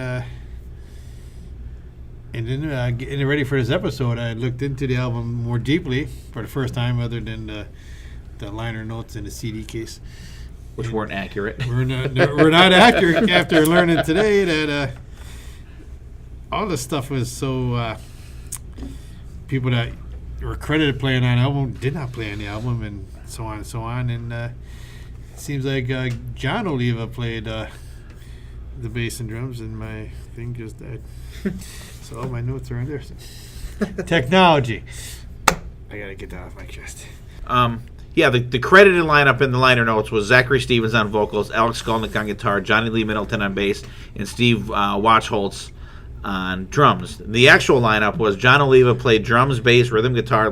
then getting ready for this episode, I looked into the album more deeply for the first time, other than the liner notes in the CD case, which weren't accurate. We're not accurate after learning today that all this stuff was so. People that were credited playing on the album did not play on the album, and so on and so on. And it seems like John Oliva played the bass and drums, and my thing just died. So all my notes are in there. Technology. I gotta get that off my chest. Yeah, the credited lineup in the liner notes was Zachary Stevens on vocals, Alex Skolnick on guitar, Johnny Lee Middleton on bass, and Steve Watchholtz on drums. The actual lineup was John Oliva played drums, bass, rhythm guitar,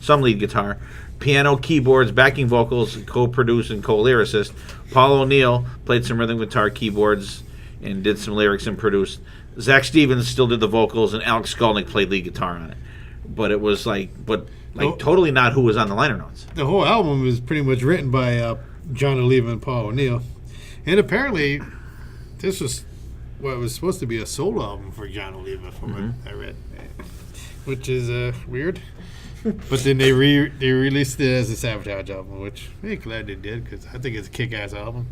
some lead guitar, piano, keyboards, backing vocals, co-produced and co-lyricist. Paul O'Neill played some rhythm guitar, keyboards, and did some lyrics and produced. Zach Stevens still did the vocals, and Alex Skolnick played lead guitar on it. But it was totally not who was on the liner notes. The whole album was pretty much written by John Oliva and Paul O'Neill. And apparently, this was what was supposed to be a solo album for John Oliva, from what I read. Which is weird. But then they released it as a Savatage album, which I'm glad they did, because I think it's a kick-ass album.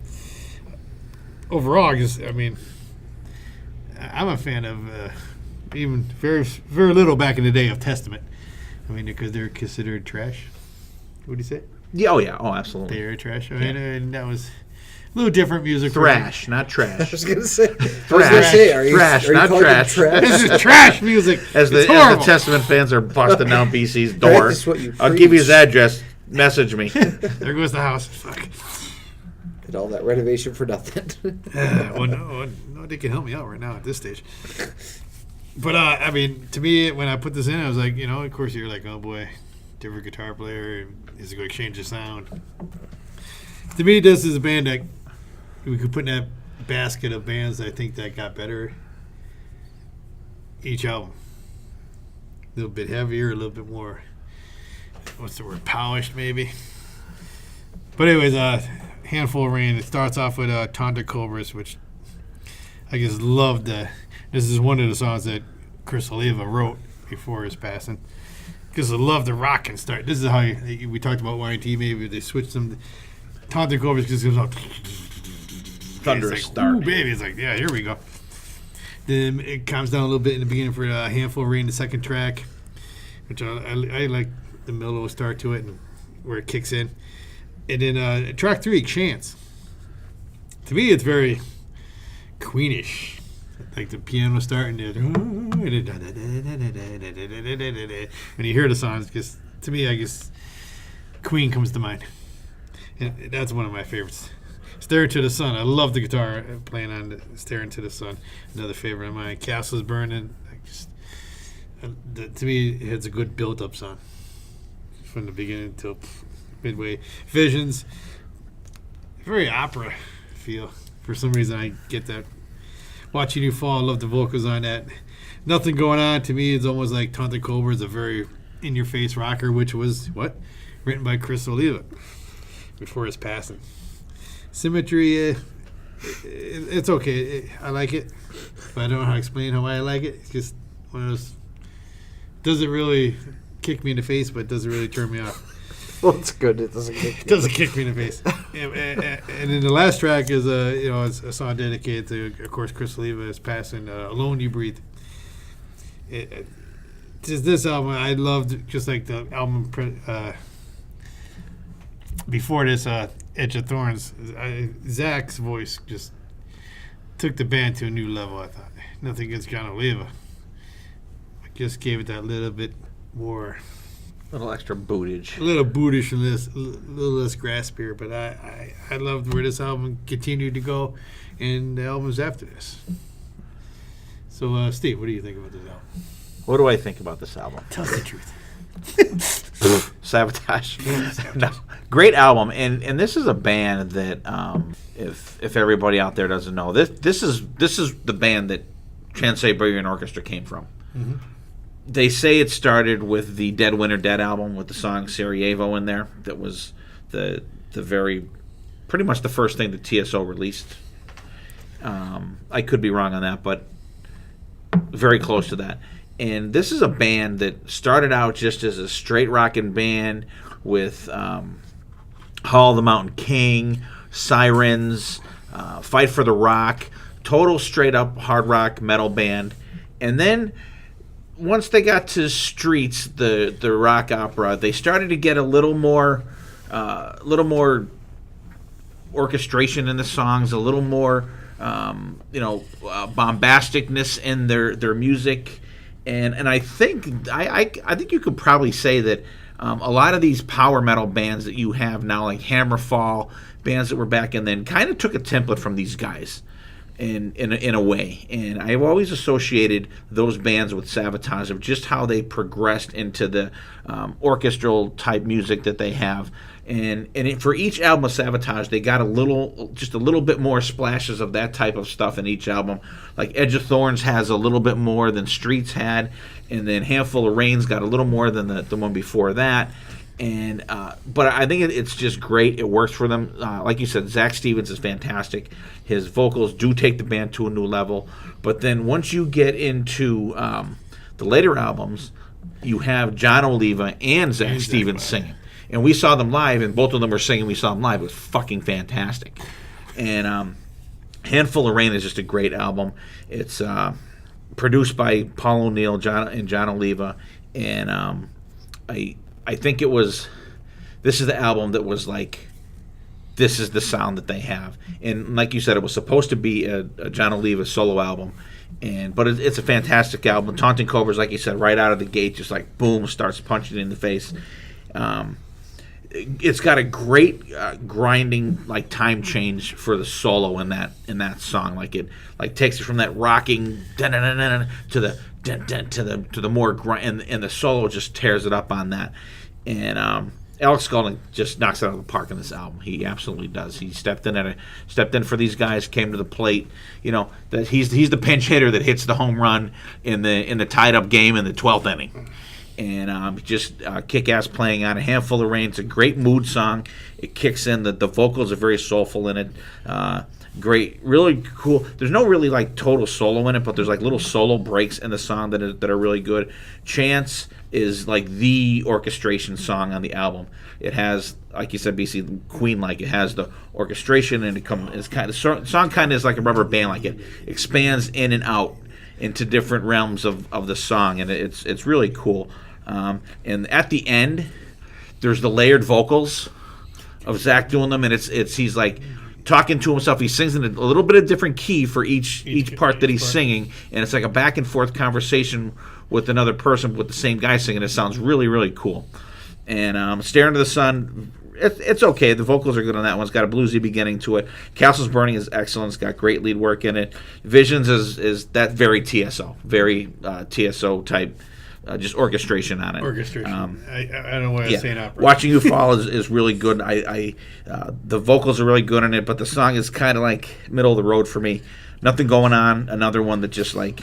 Overall, I'm a fan of even very, very little back in the day of Testament. Because they're considered trash. What do you say? Yeah, oh, absolutely. They are trash. And that was a little different music. Thrash, not trash. I was gonna say. Thrash, not trash. This is trash music. As the Testament fans are busting down BC's door, I'll give you his address. Message me. There goes the house. Fuck. Did all that renovation for nothing. No, they can help me out right now at this stage. But, to me, when I put this in, I was like, of course you're like, oh boy, different guitar player, is it going to change the sound? To me, this is a band that we could put in that basket of bands I think that got better each album. A little bit heavier, a little bit more, what's the word, polished maybe. But anyways, Handful of Rain, it starts off with Tonda Cobras, which I just loved. This is one of the songs that Chris Oliva wrote before his passing. Because I love the rock and start. This is how we talked about Y&amp. Maybe they switched them. Tonda Cobras just goes out. Thunderous start. Ooh, baby. It's like, yeah, here we go. Then it calms down a little bit in the beginning for a Handful of Rain, the second track, which I like the mellow start to it and where it kicks in. And then track 3, Chance. To me, it's very Queenish. like the piano starting to, when you hear the songs, because to me, I guess Queen comes to mind. And that's one of my favorites. Staring to the Sun. I love the guitar playing on the Staring to the Sun. Another favorite of mine. Castles Burning. To me, it's a good build-up song from the beginning till midway. Visions. Very opera feel. For some reason, I get that. Watching You Fall, I love the vocals on that. Nothing Going On, to me, it's almost like Taunton Cobra is a very in-your-face rocker, which was, written by Chris Oliva before his passing. Symmetry, it's okay. I like it, but I don't know how to explain how I like it. It's just one of those, doesn't really kick me in the face, but it doesn't really turn me off. Well, it's good. It doesn't kick me in the face. And then the last track is it's a song dedicated to, of course, Chris Oliva's passing. Alone You Breathe. Just this album, I loved, just like the album before this, Edge of Thorns. Zach's voice just took the band to a new level. I thought nothing against John Oliva. I just gave it that little bit more. A little extra bootage. A little bootish and a little less graspier, but I loved where this album continued to go, and the albums after this. So, Steve, what do you think about this album? What do I think about this album? Tell us the truth. Savatage. No, great album, and this is a band that if everybody out there doesn't know, this is the band that Trans-Siberian Orchestra came from. Mm-hmm. They say it started with the Dead Winter Dead album with the song Sarajevo in there. That was the very, pretty much the first thing that TSO released. I could be wrong on that, but very close to that. And this is a band that started out just as a straight rockin' band with Hall of the Mountain King, Sirens, Fight for the Rock, total straight up hard rock metal band. And then once they got to Streets, the rock opera, they started to get a little more orchestration in the songs, a little more bombasticness in their music, and I think you could probably say that a lot of these power metal bands that you have now, like Hammerfall, bands that were back and then, kind of took a template from these guys. In a way, and I've always associated those bands with Savatage of just how they progressed into the orchestral type music that they have, and for each album of Savatage, they got a little bit more splashes of that type of stuff in each album. Like Edge of Thorns has a little bit more than Streets had, and then Handful of Rain's got a little more than the one before that. And but I think it's just great. It works for them. Like you said, Zach Stevens is fantastic. His vocals do take the band to a new level. But then once you get into the later albums, you have John Oliva and Zach Stevens singing. And we saw them live, and both of them were singing. We saw them live. It was fucking fantastic. And Handful of Rain is just a great album. It's produced by Paul O'Neill and John Oliva. And I think this is the album that was like, this is the sound that they have. And like you said, it was supposed to be a John Oliva solo album. But it's a fantastic album. Taunting Cobra's, like you said, right out of the gate, just like boom, starts punching it in the face. It's got a great grinding like time change for the solo in that song. Like it takes it from that rocking to the more grind, and the solo just tears it up on that. And Alex Golding just knocks it out of the park in this album. He absolutely does. He stepped in for these guys, came to the plate. That he's the pinch hitter that hits the home run in the tied up game in the 12th inning. And just kick-ass playing on A Handful of Rain. It's a great mood song. It kicks in. The vocals are very soulful in it. Great, really cool. There's no really like total solo in it, but there's like little solo breaks in the song that are really good. Chance is like the orchestration song on the album. It has, like you said, BC Queen, like it has the orchestration, and the song kind of is like a rubber band. Like it expands in and out into different realms of the song, and it's really cool. And at the end, there's the layered vocals of Zach doing them, and he's like, talking to himself. He sings in a little bit of different key for each part that he's singing, and it's like a back and forth conversation with another person with the same guy singing. It sounds really, really cool. And Stare Into the Sun, it's okay. The vocals are good on that one. It's got a bluesy beginning to it. Castles Burning is excellent. It's got great lead work in it. Visions is that very TSO, very TSO type. Just orchestration on it. Orchestration. I don't know what I'm saying. Opera. Watching You Fall is really good. The vocals are really good in it, but the song is kind of like middle of the road for me. Nothing going on. Another one that just like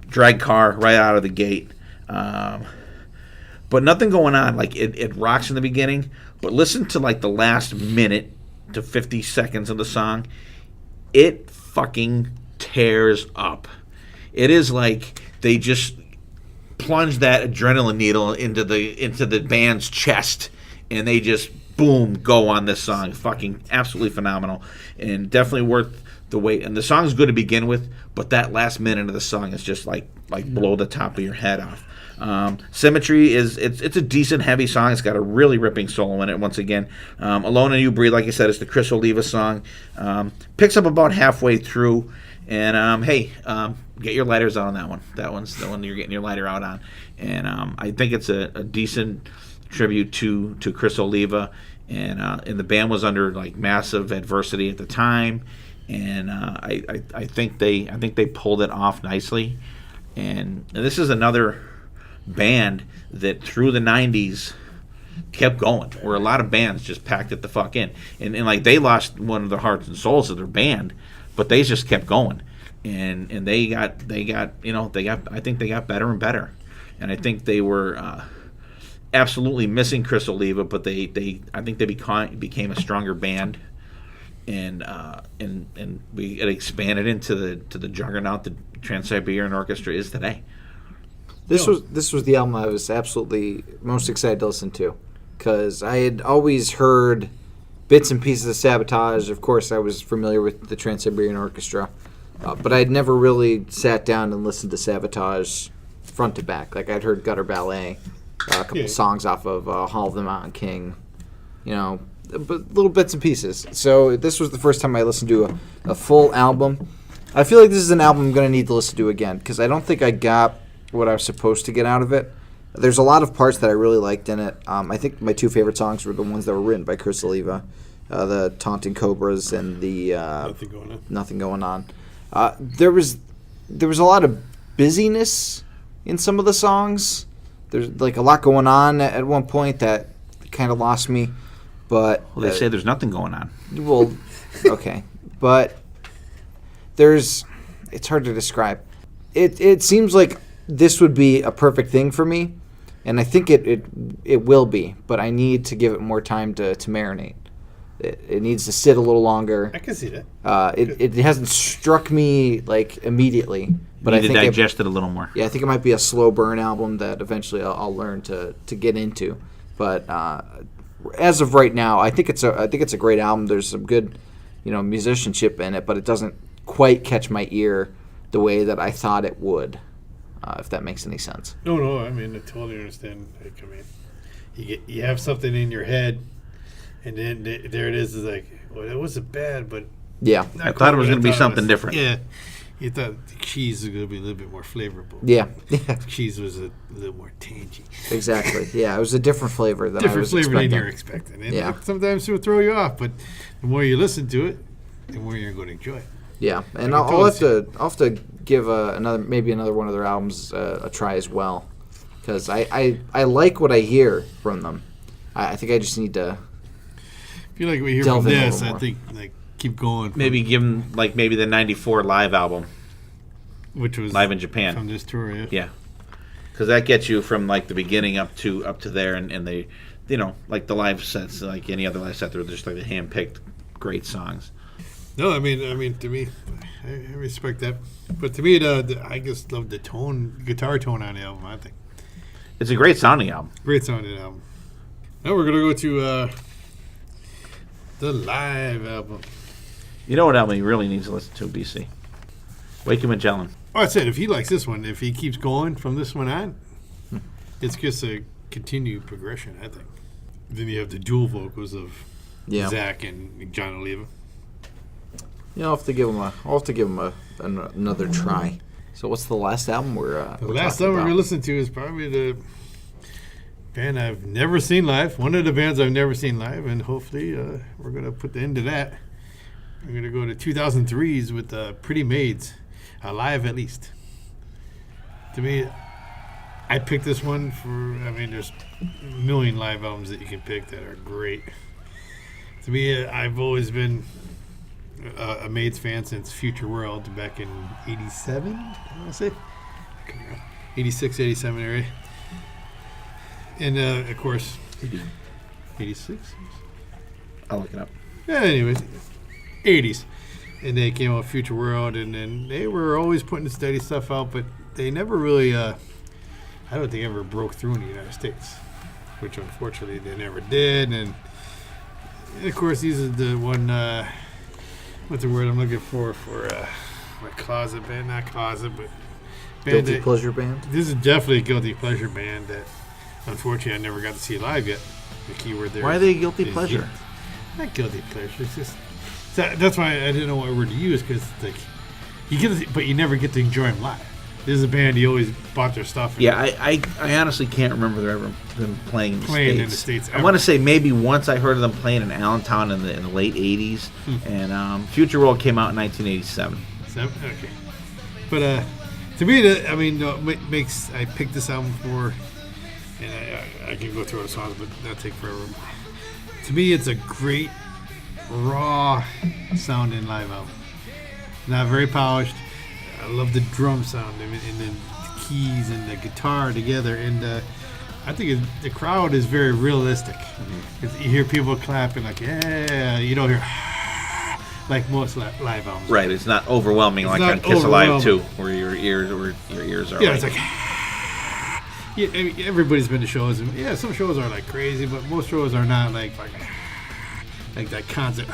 drag car right out of the gate. But nothing going on. Like it rocks in the beginning, but listen to like the last minute to 50 seconds of the song. It fucking tears up. It is like they just plunge that adrenaline needle into the band's chest, and they just boom go on this song. Fucking absolutely phenomenal, and definitely worth the wait. And the song's good to begin with, but that last minute of the song is just like blow the top of your head off. Symmetry it's a decent heavy song. It's got a really ripping solo in it. Once again, Alone and You Breathe, like I said, it's the Chris Oliva song. Picks up about halfway through. And get your lighters out on that one. That one's the one you're getting your lighter out on. And I think it's a decent tribute to Chris Oliva. And the band was under like massive adversity at the time. And I think they pulled it off nicely. And this is another band that through the 90s kept going, where a lot of bands just packed it the fuck in. And like they lost one of the hearts and souls of their band. But they just kept going, and they got I think they got better and better, and I think they were absolutely missing Chris Oliva, but I think they became a stronger band, and it expanded into the juggernaut that Trans-Siberian Orchestra is today. This was the album I was absolutely most excited to listen to, because I had always heard bits and pieces of Savatage. Of course, I was familiar with the Trans-Siberian Orchestra, but I'd never really sat down and listened to Savatage front to back. Like, I'd heard Gutter Ballet, a couple songs off of Hall of the Mountain King, but little bits and pieces. So this was the first time I listened to a full album. I feel like this is an album I'm going to need to listen to again, because I don't think I got what I was supposed to get out of it. There's a lot of parts that I really liked in it. I think my two favorite songs were the ones that were written by Chris Oliva, the Taunting Cobras and the Nothing Going On. There was a lot of busyness in some of the songs. There's like a lot going on at one point that kind of lost me. But they say there's nothing going on. Well, okay, but it's hard to describe. It seems like this would be a perfect thing for me. And I think it will be, but I need to give it more time to marinate. It needs to sit a little longer. I can see that. It hasn't struck me like immediately, but I think digest it a little more. Yeah, I think it might be a slow burn album that eventually I'll learn to get into. But as of right now, I think it's a great album. There's some good, musicianship in it, but it doesn't quite catch my ear the way that I thought it would. If that makes any sense. No. I mean, I totally understand. Like, I mean, you have something in your head, and then there it is. It's like, well, it wasn't bad, but yeah, I thought it was going to be something different. Yeah, you thought the cheese was going to be a little bit more flavorful. Yeah. The cheese was a little more tangy. Exactly. Yeah, it was a different flavor than I was expecting. Than you're expecting. And sometimes it will throw you off, but the more you listen to it, the more you're going to enjoy it. Yeah, and I'll have to give another one of their albums a try as well, because I like what I hear from them. I think I just need to. If you like what you hear from this, I think keep going. Maybe give them maybe the '94 live album, which was live in Japan from this tour. Yeah, because that gets you from like the beginning up to there, and they, like the live sets, like any other live set, they're just like the hand-picked great songs. No, I mean, to me, I respect that. But to me, I just love the guitar tone on the album, I think. It's a great sounding album. Great sounding album. Now we're going to go to the live album. You know what album he really needs to listen to, BC? Wake Magellan. Oh, I said, if he likes this one, if he keeps going from this one on, it's just a continued progression, I think. Then you have the dual vocals of Zach and John Oliva. Yeah, I'll have to give them another try. So what's the last album we're The last talking album we're about? gonna listen to is probably the band I've never seen live. One of the bands I've never seen live, and hopefully we're gonna put the end to that. We're gonna go to 2003's with Pretty Maids, live at least. To me, I picked this one for. I mean, there's a million live albums that you can pick that are great. To me, I've always been a Maids fan since Future World back in '87. I want to say 86, 87 area, and of course 86. I'll look it up. Yeah, anyways, 80s, and they came out Future World, and then they were always putting steady stuff out, but they never really. I don't think ever broke through in the United States, which unfortunately they never did, and of course these are the one. What's the word I'm looking for my closet band? Not closet, but band Guilty Pleasure Band? This is definitely a guilty pleasure band that, unfortunately, I never got to see live yet. The keyword there. Why are they a guilty pleasure? Not guilty pleasure. It's just that's why I didn't know what word to use, because like you get, but you never get to enjoy them live. This is a band you always bought their stuff. Yeah, I honestly can't remember them playing in the States. In the States. I want to say maybe once I heard of them playing in Allentown in the late 80s, and Future World came out in 1987. Okay. But to me, I picked this album for, and I can go through all the songs, but that'll take forever. To me, it's a great, raw sounding live album. Not very polished. I love the drum sound and the keys and the guitar together, and I think the crowd is very realistic. Mm-hmm. You hear people clapping like, yeah, you don't hear like most live albums. Right, it's not overwhelming like on Kiss Alive 2, where your ears are. Yeah, like, it's like. Yeah, I mean, everybody's been to shows, and yeah, some shows are like crazy, but most shows are not like that concert.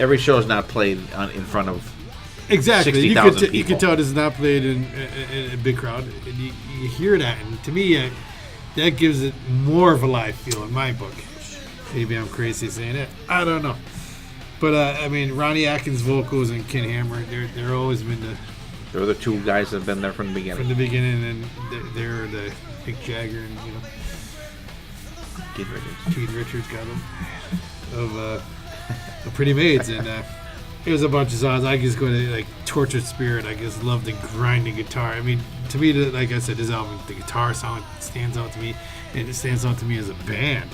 Every show is not played in front of. Exactly. 60,000 people. You can tell this is not played in a big crowd. And you hear that. And to me, that gives it more of a live feel in my book. Maybe I'm crazy saying it. I don't know. But, I mean, Ronnie Atkins' vocals and Ken Hammer, they're always been They're the two guys that have been there from the beginning. From the beginning, and they're the Mick Jagger and, Keith Richards got them. Of Pretty Maids. And, it was a bunch of songs. I just go to like Tortured Spirit. I just love the grinding guitar. I mean, to me, like I said, this album, the guitar sound stands out to me, and it stands out to me as a band.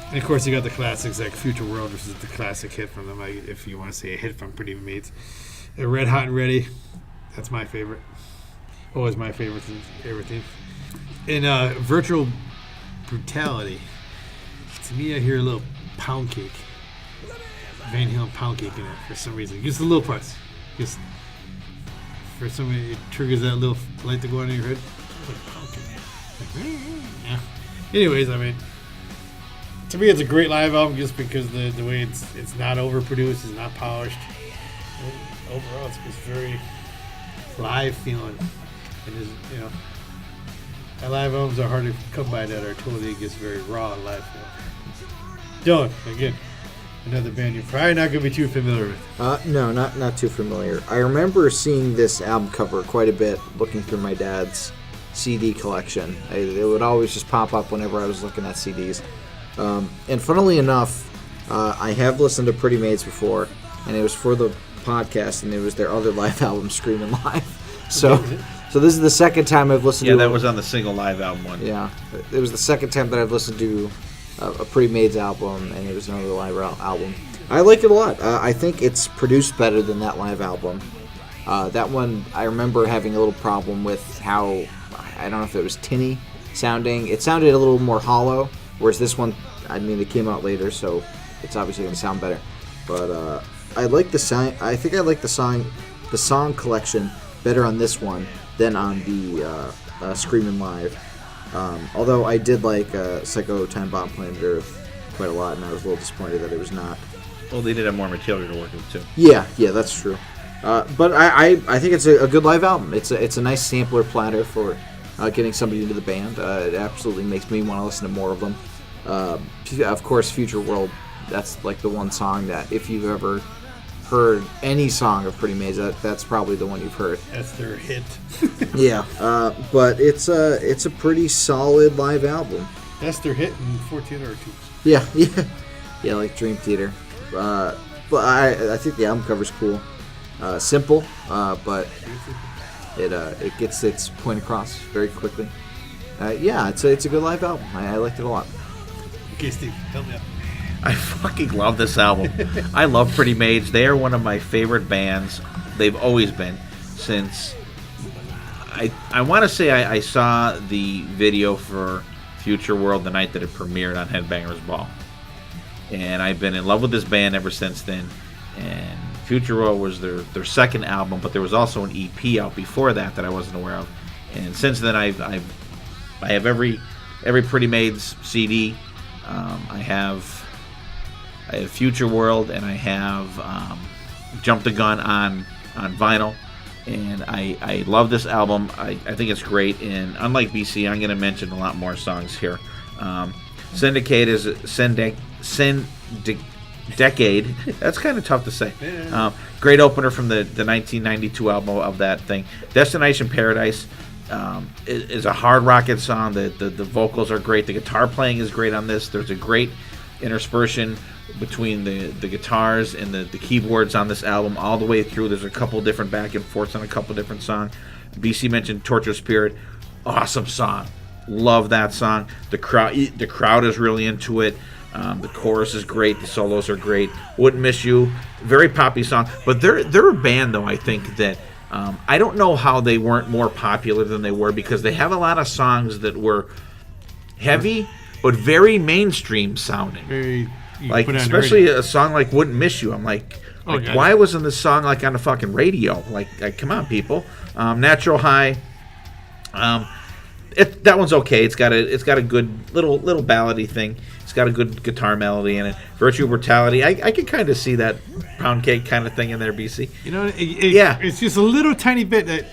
And of course, you got the classics like Future World, which is the classic hit from them, if you want to say a hit from Pretty Maids. Red Hot and Ready, that's my favorite. Always my favorite since everything. And Virtual Brutality. To me, I hear a little pound cake. Van Halen pound cake in it for some reason. Just the little parts. Just for some reason, it triggers that little light to go on in your head. Like pound cake. Yeah. Anyways, I mean, to me, it's a great live album just because the way it's not overproduced, it's not polished. And overall, it's just very live feeling. And just, and live albums are hard to come by that are totally just very raw and live feeling. Dylan, again. Another band you're probably not going to be too familiar with. No, not too familiar. I remember seeing this album cover quite a bit, looking through my dad's CD collection. It would always just pop up whenever I was looking at CDs. And funnily enough, I have listened to Pretty Maids before, and it was for the podcast, and it was their other live album, Screamin' Live. So this is the second time I've listened to that was on the single live album one. Yeah, it was the second time that I've listened to a Pretty Maids album, and it was another live album. I like it a lot. I think it's produced better than that live album. That one, I remember having a little problem with how, I don't know if it was tinny sounding. It sounded a little more hollow, whereas this one, I mean, it came out later, so it's obviously going to sound better. But I like the song. I think I like the song collection better on this one than on the Screamin' Live. Although I did like Psycho Time Bomb Planet Earth quite a lot, and I was a little disappointed that it was not. Well, they did have more material to work with too. Yeah, that's true. But I think it's a good live album. It's a nice sampler platter for getting somebody into the band. It absolutely makes me want to listen to more of them. Of course, Future World. That's like the one song that if you've ever heard any song of Pretty Maids, that's probably the one you've heard. That's their hit. Yeah, but it's a pretty solid live album. That's their hit and 14 other tubes. Yeah, like Dream Theater. But I think the album cover's cool. Simple, but it gets its point across very quickly. It's a good live album. I liked it a lot. Okay, Steve, tell me. I fucking love this album. I love Pretty Maids. They are one of my favorite bands. They've always been since I want to say I saw the video for Future World the night that it premiered on Headbangers Ball. And I've been in love with this band ever since then. And Future World was their second album, but there was also an EP out before that I wasn't aware of. And since then I have every Pretty Maids CD. I have Future World, and I have Jump the Gun on vinyl, and I love this album. I think it's great, and unlike BC, I'm going to mention a lot more songs here. Syndicate is Decade. That's kind of tough to say. Great opener from the 1992 album of that thing. Destination Paradise is a hard rocking song. The vocals are great. The guitar playing is great on this. There's a great interspersion between the guitars and the keyboards on this album all the way through. There's a couple different back and forths on a couple different songs. BC mentioned Torture Spirit. Awesome song. Love that song. The crowd is really into it. The chorus is great. The solos are great. Wouldn't Miss You. Very poppy song. But they're a band, though, I think, that I don't know how they weren't more popular than they were, because they have a lot of songs that were heavy but very mainstream sounding. Like, especially a song like Wouldn't Miss You. I'm like why wasn't this song like on the fucking radio? Like come on, people. Natural High. That one's okay. It's got a good little ballady thing. It's got a good guitar melody in it. Virtue Brutality. I can kind of see that pound cake kind of thing in there, BC. You know, it's just a little tiny bit that.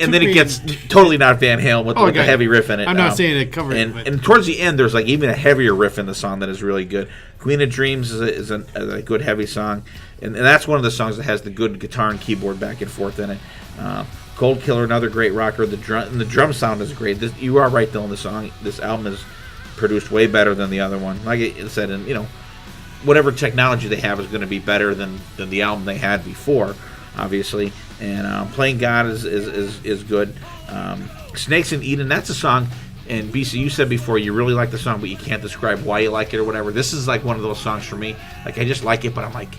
And then it gets totally not Van Halen with the heavy riff in it. I'm not saying it covers it. And towards the end, there's like even a heavier riff in the song that is really good. Queen of Dreams is a good heavy song. And that's one of the songs that has the good guitar and keyboard back and forth in it. Cold Killer, another great rocker. The drum sound is great. You are right, Dylan. This album is produced way better than the other one. Like I said, and whatever technology they have is going to be better than the album they had before, obviously. And Playing God is good. Snakes in Eden, that's a song. And BC, you said before you really like the song, but you can't describe why you like it or whatever. This is like one of those songs for me. Like, I just like it, but I'm like,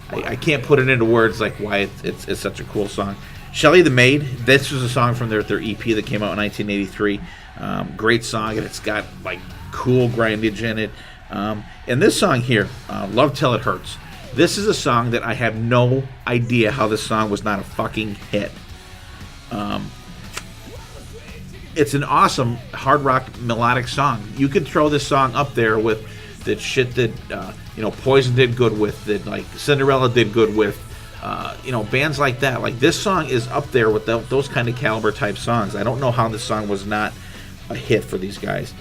I can't put it into words like why it's such a cool song. Shelly the Maid, this was a song from their EP that came out in 1983. Great song, and it's got like cool grindage in it. And this song here, Love Till It Hurts. This is a song that I have no idea how this song was not a fucking hit. It's an awesome hard rock melodic song. You could throw this song up there with the shit that Poison did good with, that like Cinderella did good with. Bands like that. Like, this song is up there with those kind of caliber type songs. I don't know how this song was not a hit for these guys.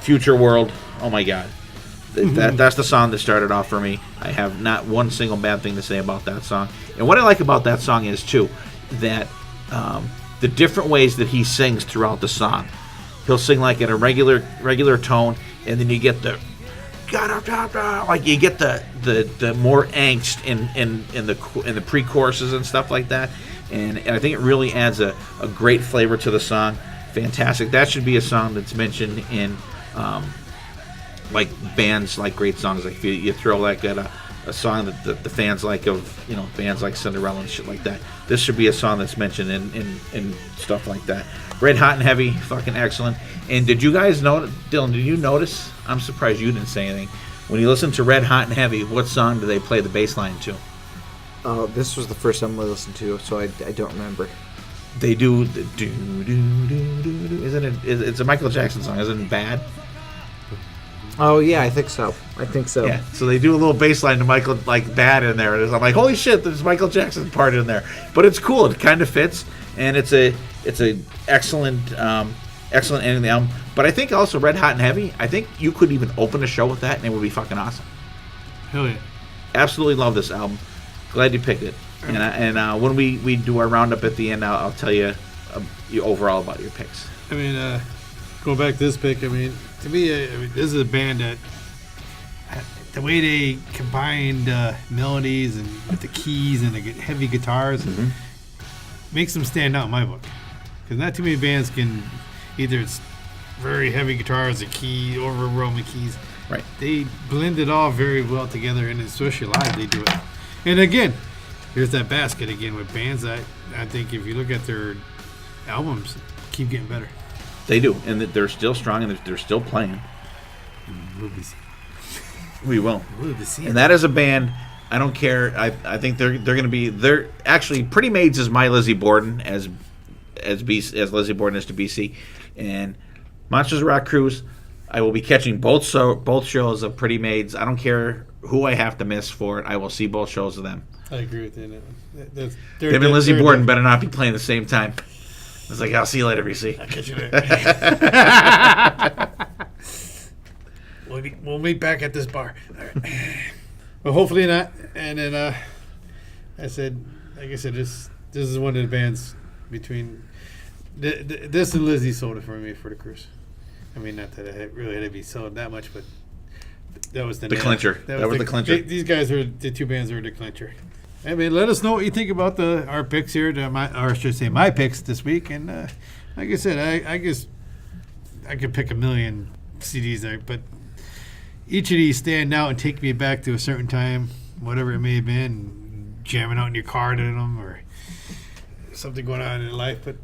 Future World, oh my god. That's the song that started off for me. I have not one single bad thing to say about that song. And what I like about that song is, too, that the different ways that he sings throughout the song. He'll sing like at a regular tone, and then you get the like you get the more angst in the pre-choruses and stuff like that, and I think it really adds a great flavor to the song. Fantastic. That should be a song that's mentioned in like bands like great songs. Like if you throw like a song that the fans like of bands like Cinderella and shit like that, this should be a song that's mentioned in stuff like that. Red Hot and Heavy, fucking excellent. And did you guys notice, Dylan, did you notice? I'm surprised you didn't say anything. When you listen to Red Hot and Heavy, what song do they play the bass line to? This was the first time I listened to, so I don't remember. They do the do. Isn't it? It's a Michael Jackson song. Isn't it Bad? Oh yeah, I think so. Yeah. So they do a little bass line to Michael, like Bad in there. I'm like, holy shit, there's Michael Jackson part in there. But it's cool. It kind of fits, and it's a excellent ending of the album. But I think also Red Hot and Heavy, I think you could even open a show with that, and it would be fucking awesome. Hell yeah. Absolutely love this album. Glad you picked it. And when we do our roundup at the end, I'll tell you overall about your picks. I mean, going back to this pick, I mean, to me, this is a band that the way they combined melodies and with the keys and the heavy guitars makes them stand out in my book. Because not too many bands can either it's very heavy guitars, the key, overwhelming keys. Right. They blend it all very well together, and especially live, they do it. And again, here's that basket again with bands that I think if you look at their albums, keep getting better. They do, and they're still strong, and they're still playing. We'll be seeing. We will. We'll be seeing. And that is a band. I don't care. I think they're going to be. They're actually Pretty Maids is my Lizzie Borden as Lizzie Borden is to BC, and Monsters Rock Cruise. I will be catching both shows of Pretty Maids. I don't care who I have to miss for it. I will see both shows of them. I agree with you. They've been Lizzie Borden better not be playing the same time. It's like, I'll see you later, BC. I'll catch you later. We'll meet back at this bar. All right. Well, hopefully not. And then like I said, this is one of the bands between this and Lizzie sold it for me for the cruise. I mean, not that it really had to be sold that much, but that was the clincher. That was the clincher. These guys are the two bands that are the clincher. I mean, let us know what you think about our picks here, or I should say my picks this week. And like I said, I guess I could pick a million CDs there, but each of these stand out and take me back to a certain time, whatever it may have been, jamming out in your car to them or something going on in life. But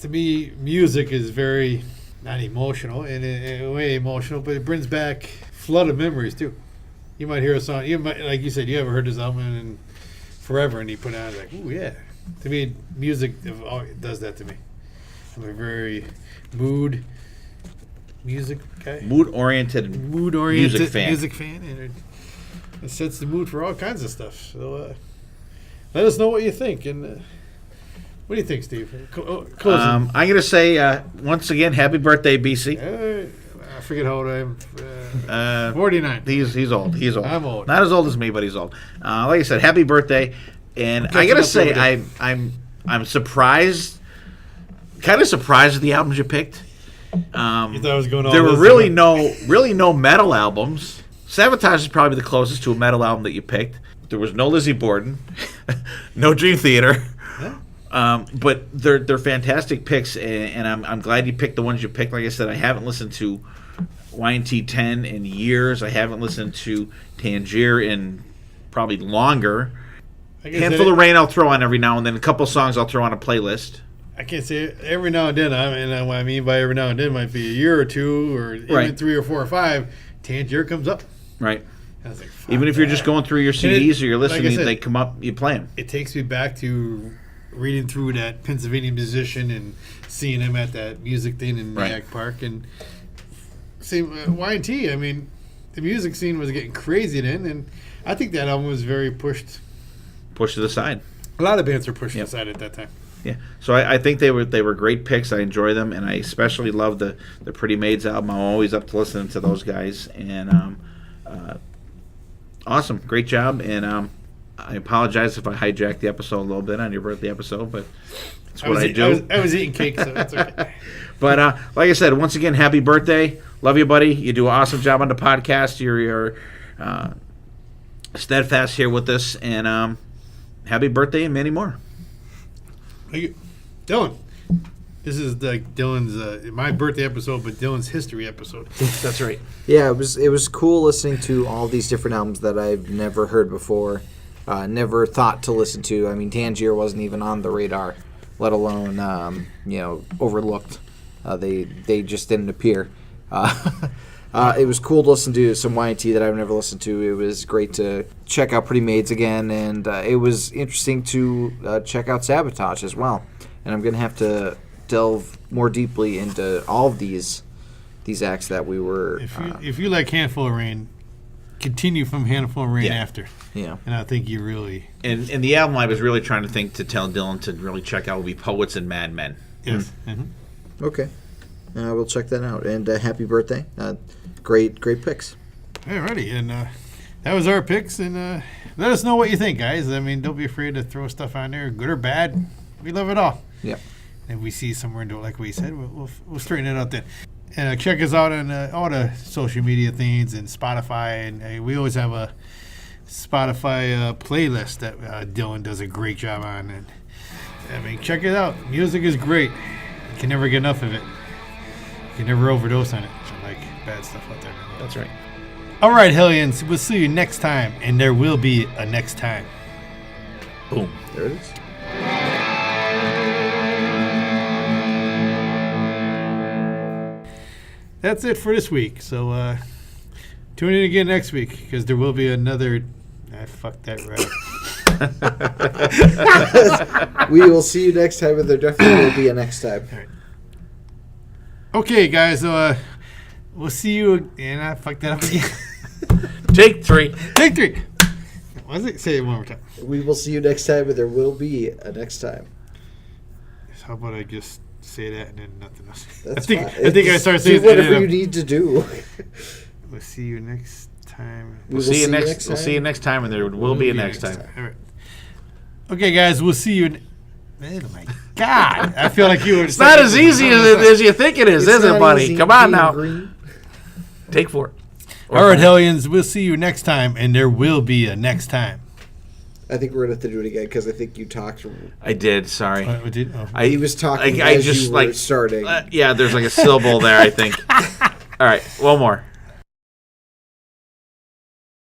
to me, music is very not emotional, in a way emotional, but it brings back flood of memories too. You might hear a song, like you said, you haven't heard this album in forever, and you put it on like, ooh yeah. To me, music does that to me. I'm a very music guy. Mood-oriented music fan. And it sets the mood for all kinds of stuff. So let us know what you think. And what do you think, Steve? I'm going to say, once again, happy birthday, BC. I forget how old I am. 49. He's old. He's old. I'm old. Not as old as me, but he's old. Like I said, happy birthday. And I got to say, I'm surprised, kind of surprised at the albums you picked. You thought I was going all there were this really no metal albums. Savatage is probably the closest to a metal album that you picked. There was no Lizzie Borden, no Dream Theater. Yeah. But they're fantastic picks, and I'm glad you picked the ones you picked. Like I said, I haven't listened to Y&T 10 in years. I haven't listened to Tangier in probably longer. Handful of Rain I'll throw on every now and then. A couple songs I'll throw on a playlist. I can't say every now and then. And what I mean by every now and then might be a year or two, or even 3 or 4 or 5. Tangier comes up. Right. I was like, even if you're just going through your CDs or you're listening, like I said, they come up, you play them. It takes me back to reading through that Pennsylvania musician and seeing him at that music thing in Nyack Park. And same Y&T, I mean, the music scene was getting crazy then, and I think that album was very pushed to the side. A lot of bands were pushed to the side at that time. Yeah, so I think they were great picks. I enjoy them, and I especially love the Pretty Maids album. I'm always up to listening to those guys, and awesome, great job. And I apologize if I hijacked the episode a little bit on your birthday episode, but that's what I do. I was eating cake, so that's okay. But like I said, once again, happy birthday. Love you, buddy. You do an awesome job on the podcast. You're steadfast here with us, and happy birthday and many more. Thank you. Dylan, this is like Dylan's my birthday episode, but Dylan's history episode. That's right. Yeah, it was cool listening to all these different albums that I've never heard before, never thought to listen to. I mean, Tangier wasn't even on the radar, let alone overlooked. They just didn't appear. It was cool to listen to some Y&T that I've never listened to. It was great to check out Pretty Maids again, and it was interesting to check out Savatage as well. And I'm going to have to delve more deeply into all of these acts that we were... If you like Handful of Rain, continue from Handful of Rain after. Yeah. And I think you really... And the album I was really trying to tell Dylan to really check out would be Poets and Madmen. Yes. Mm-hmm. Okay. We'll check that out. And happy birthday. Great picks. Alrighty, and that was our picks, and let us know what you think, guys. I mean, don't be afraid to throw stuff on there, good or bad. We love it all. Yep. And we see somewhere and don't like what you said, we'll straighten it out then. And check us out on all the social media things and Spotify. And we always have a Spotify playlist that Dylan does a great job on. And I mean, check it out. Music is great. You can never get enough of it. You can never overdose on it. Like bad stuff out there. That's right. All right, Hellions. We'll see you next time. And there will be a next time. Boom. There it is. That's it for this week. So tune in again next week because there will be another. I fucked that right. We will see you next time, and there definitely will be a next time. All right. Okay, guys. We'll see you. And I fucked that up again. Take 3. Take 3. Was it? Say it one more time. We will see you next time, and there will be a next time. How about I just say that and then nothing else? That's I fine. think I start saying do whatever you need to do. We'll see you next time. We'll see you next. We'll see you next time, and there will be a next time. All right. Okay, guys. We'll see you. Oh my God! I feel like you were. It's not as easy as you think it is it, buddy? easy Come on being now. green. Take 4. All right, Hellions. We'll see you next time, and there will be a next time. I think we're gonna have to do it again because I think you talked. I did. Sorry. What did? Oh. He was talking I as just you were like starting. Yeah, there's like a syllable there. I think. All right, one more.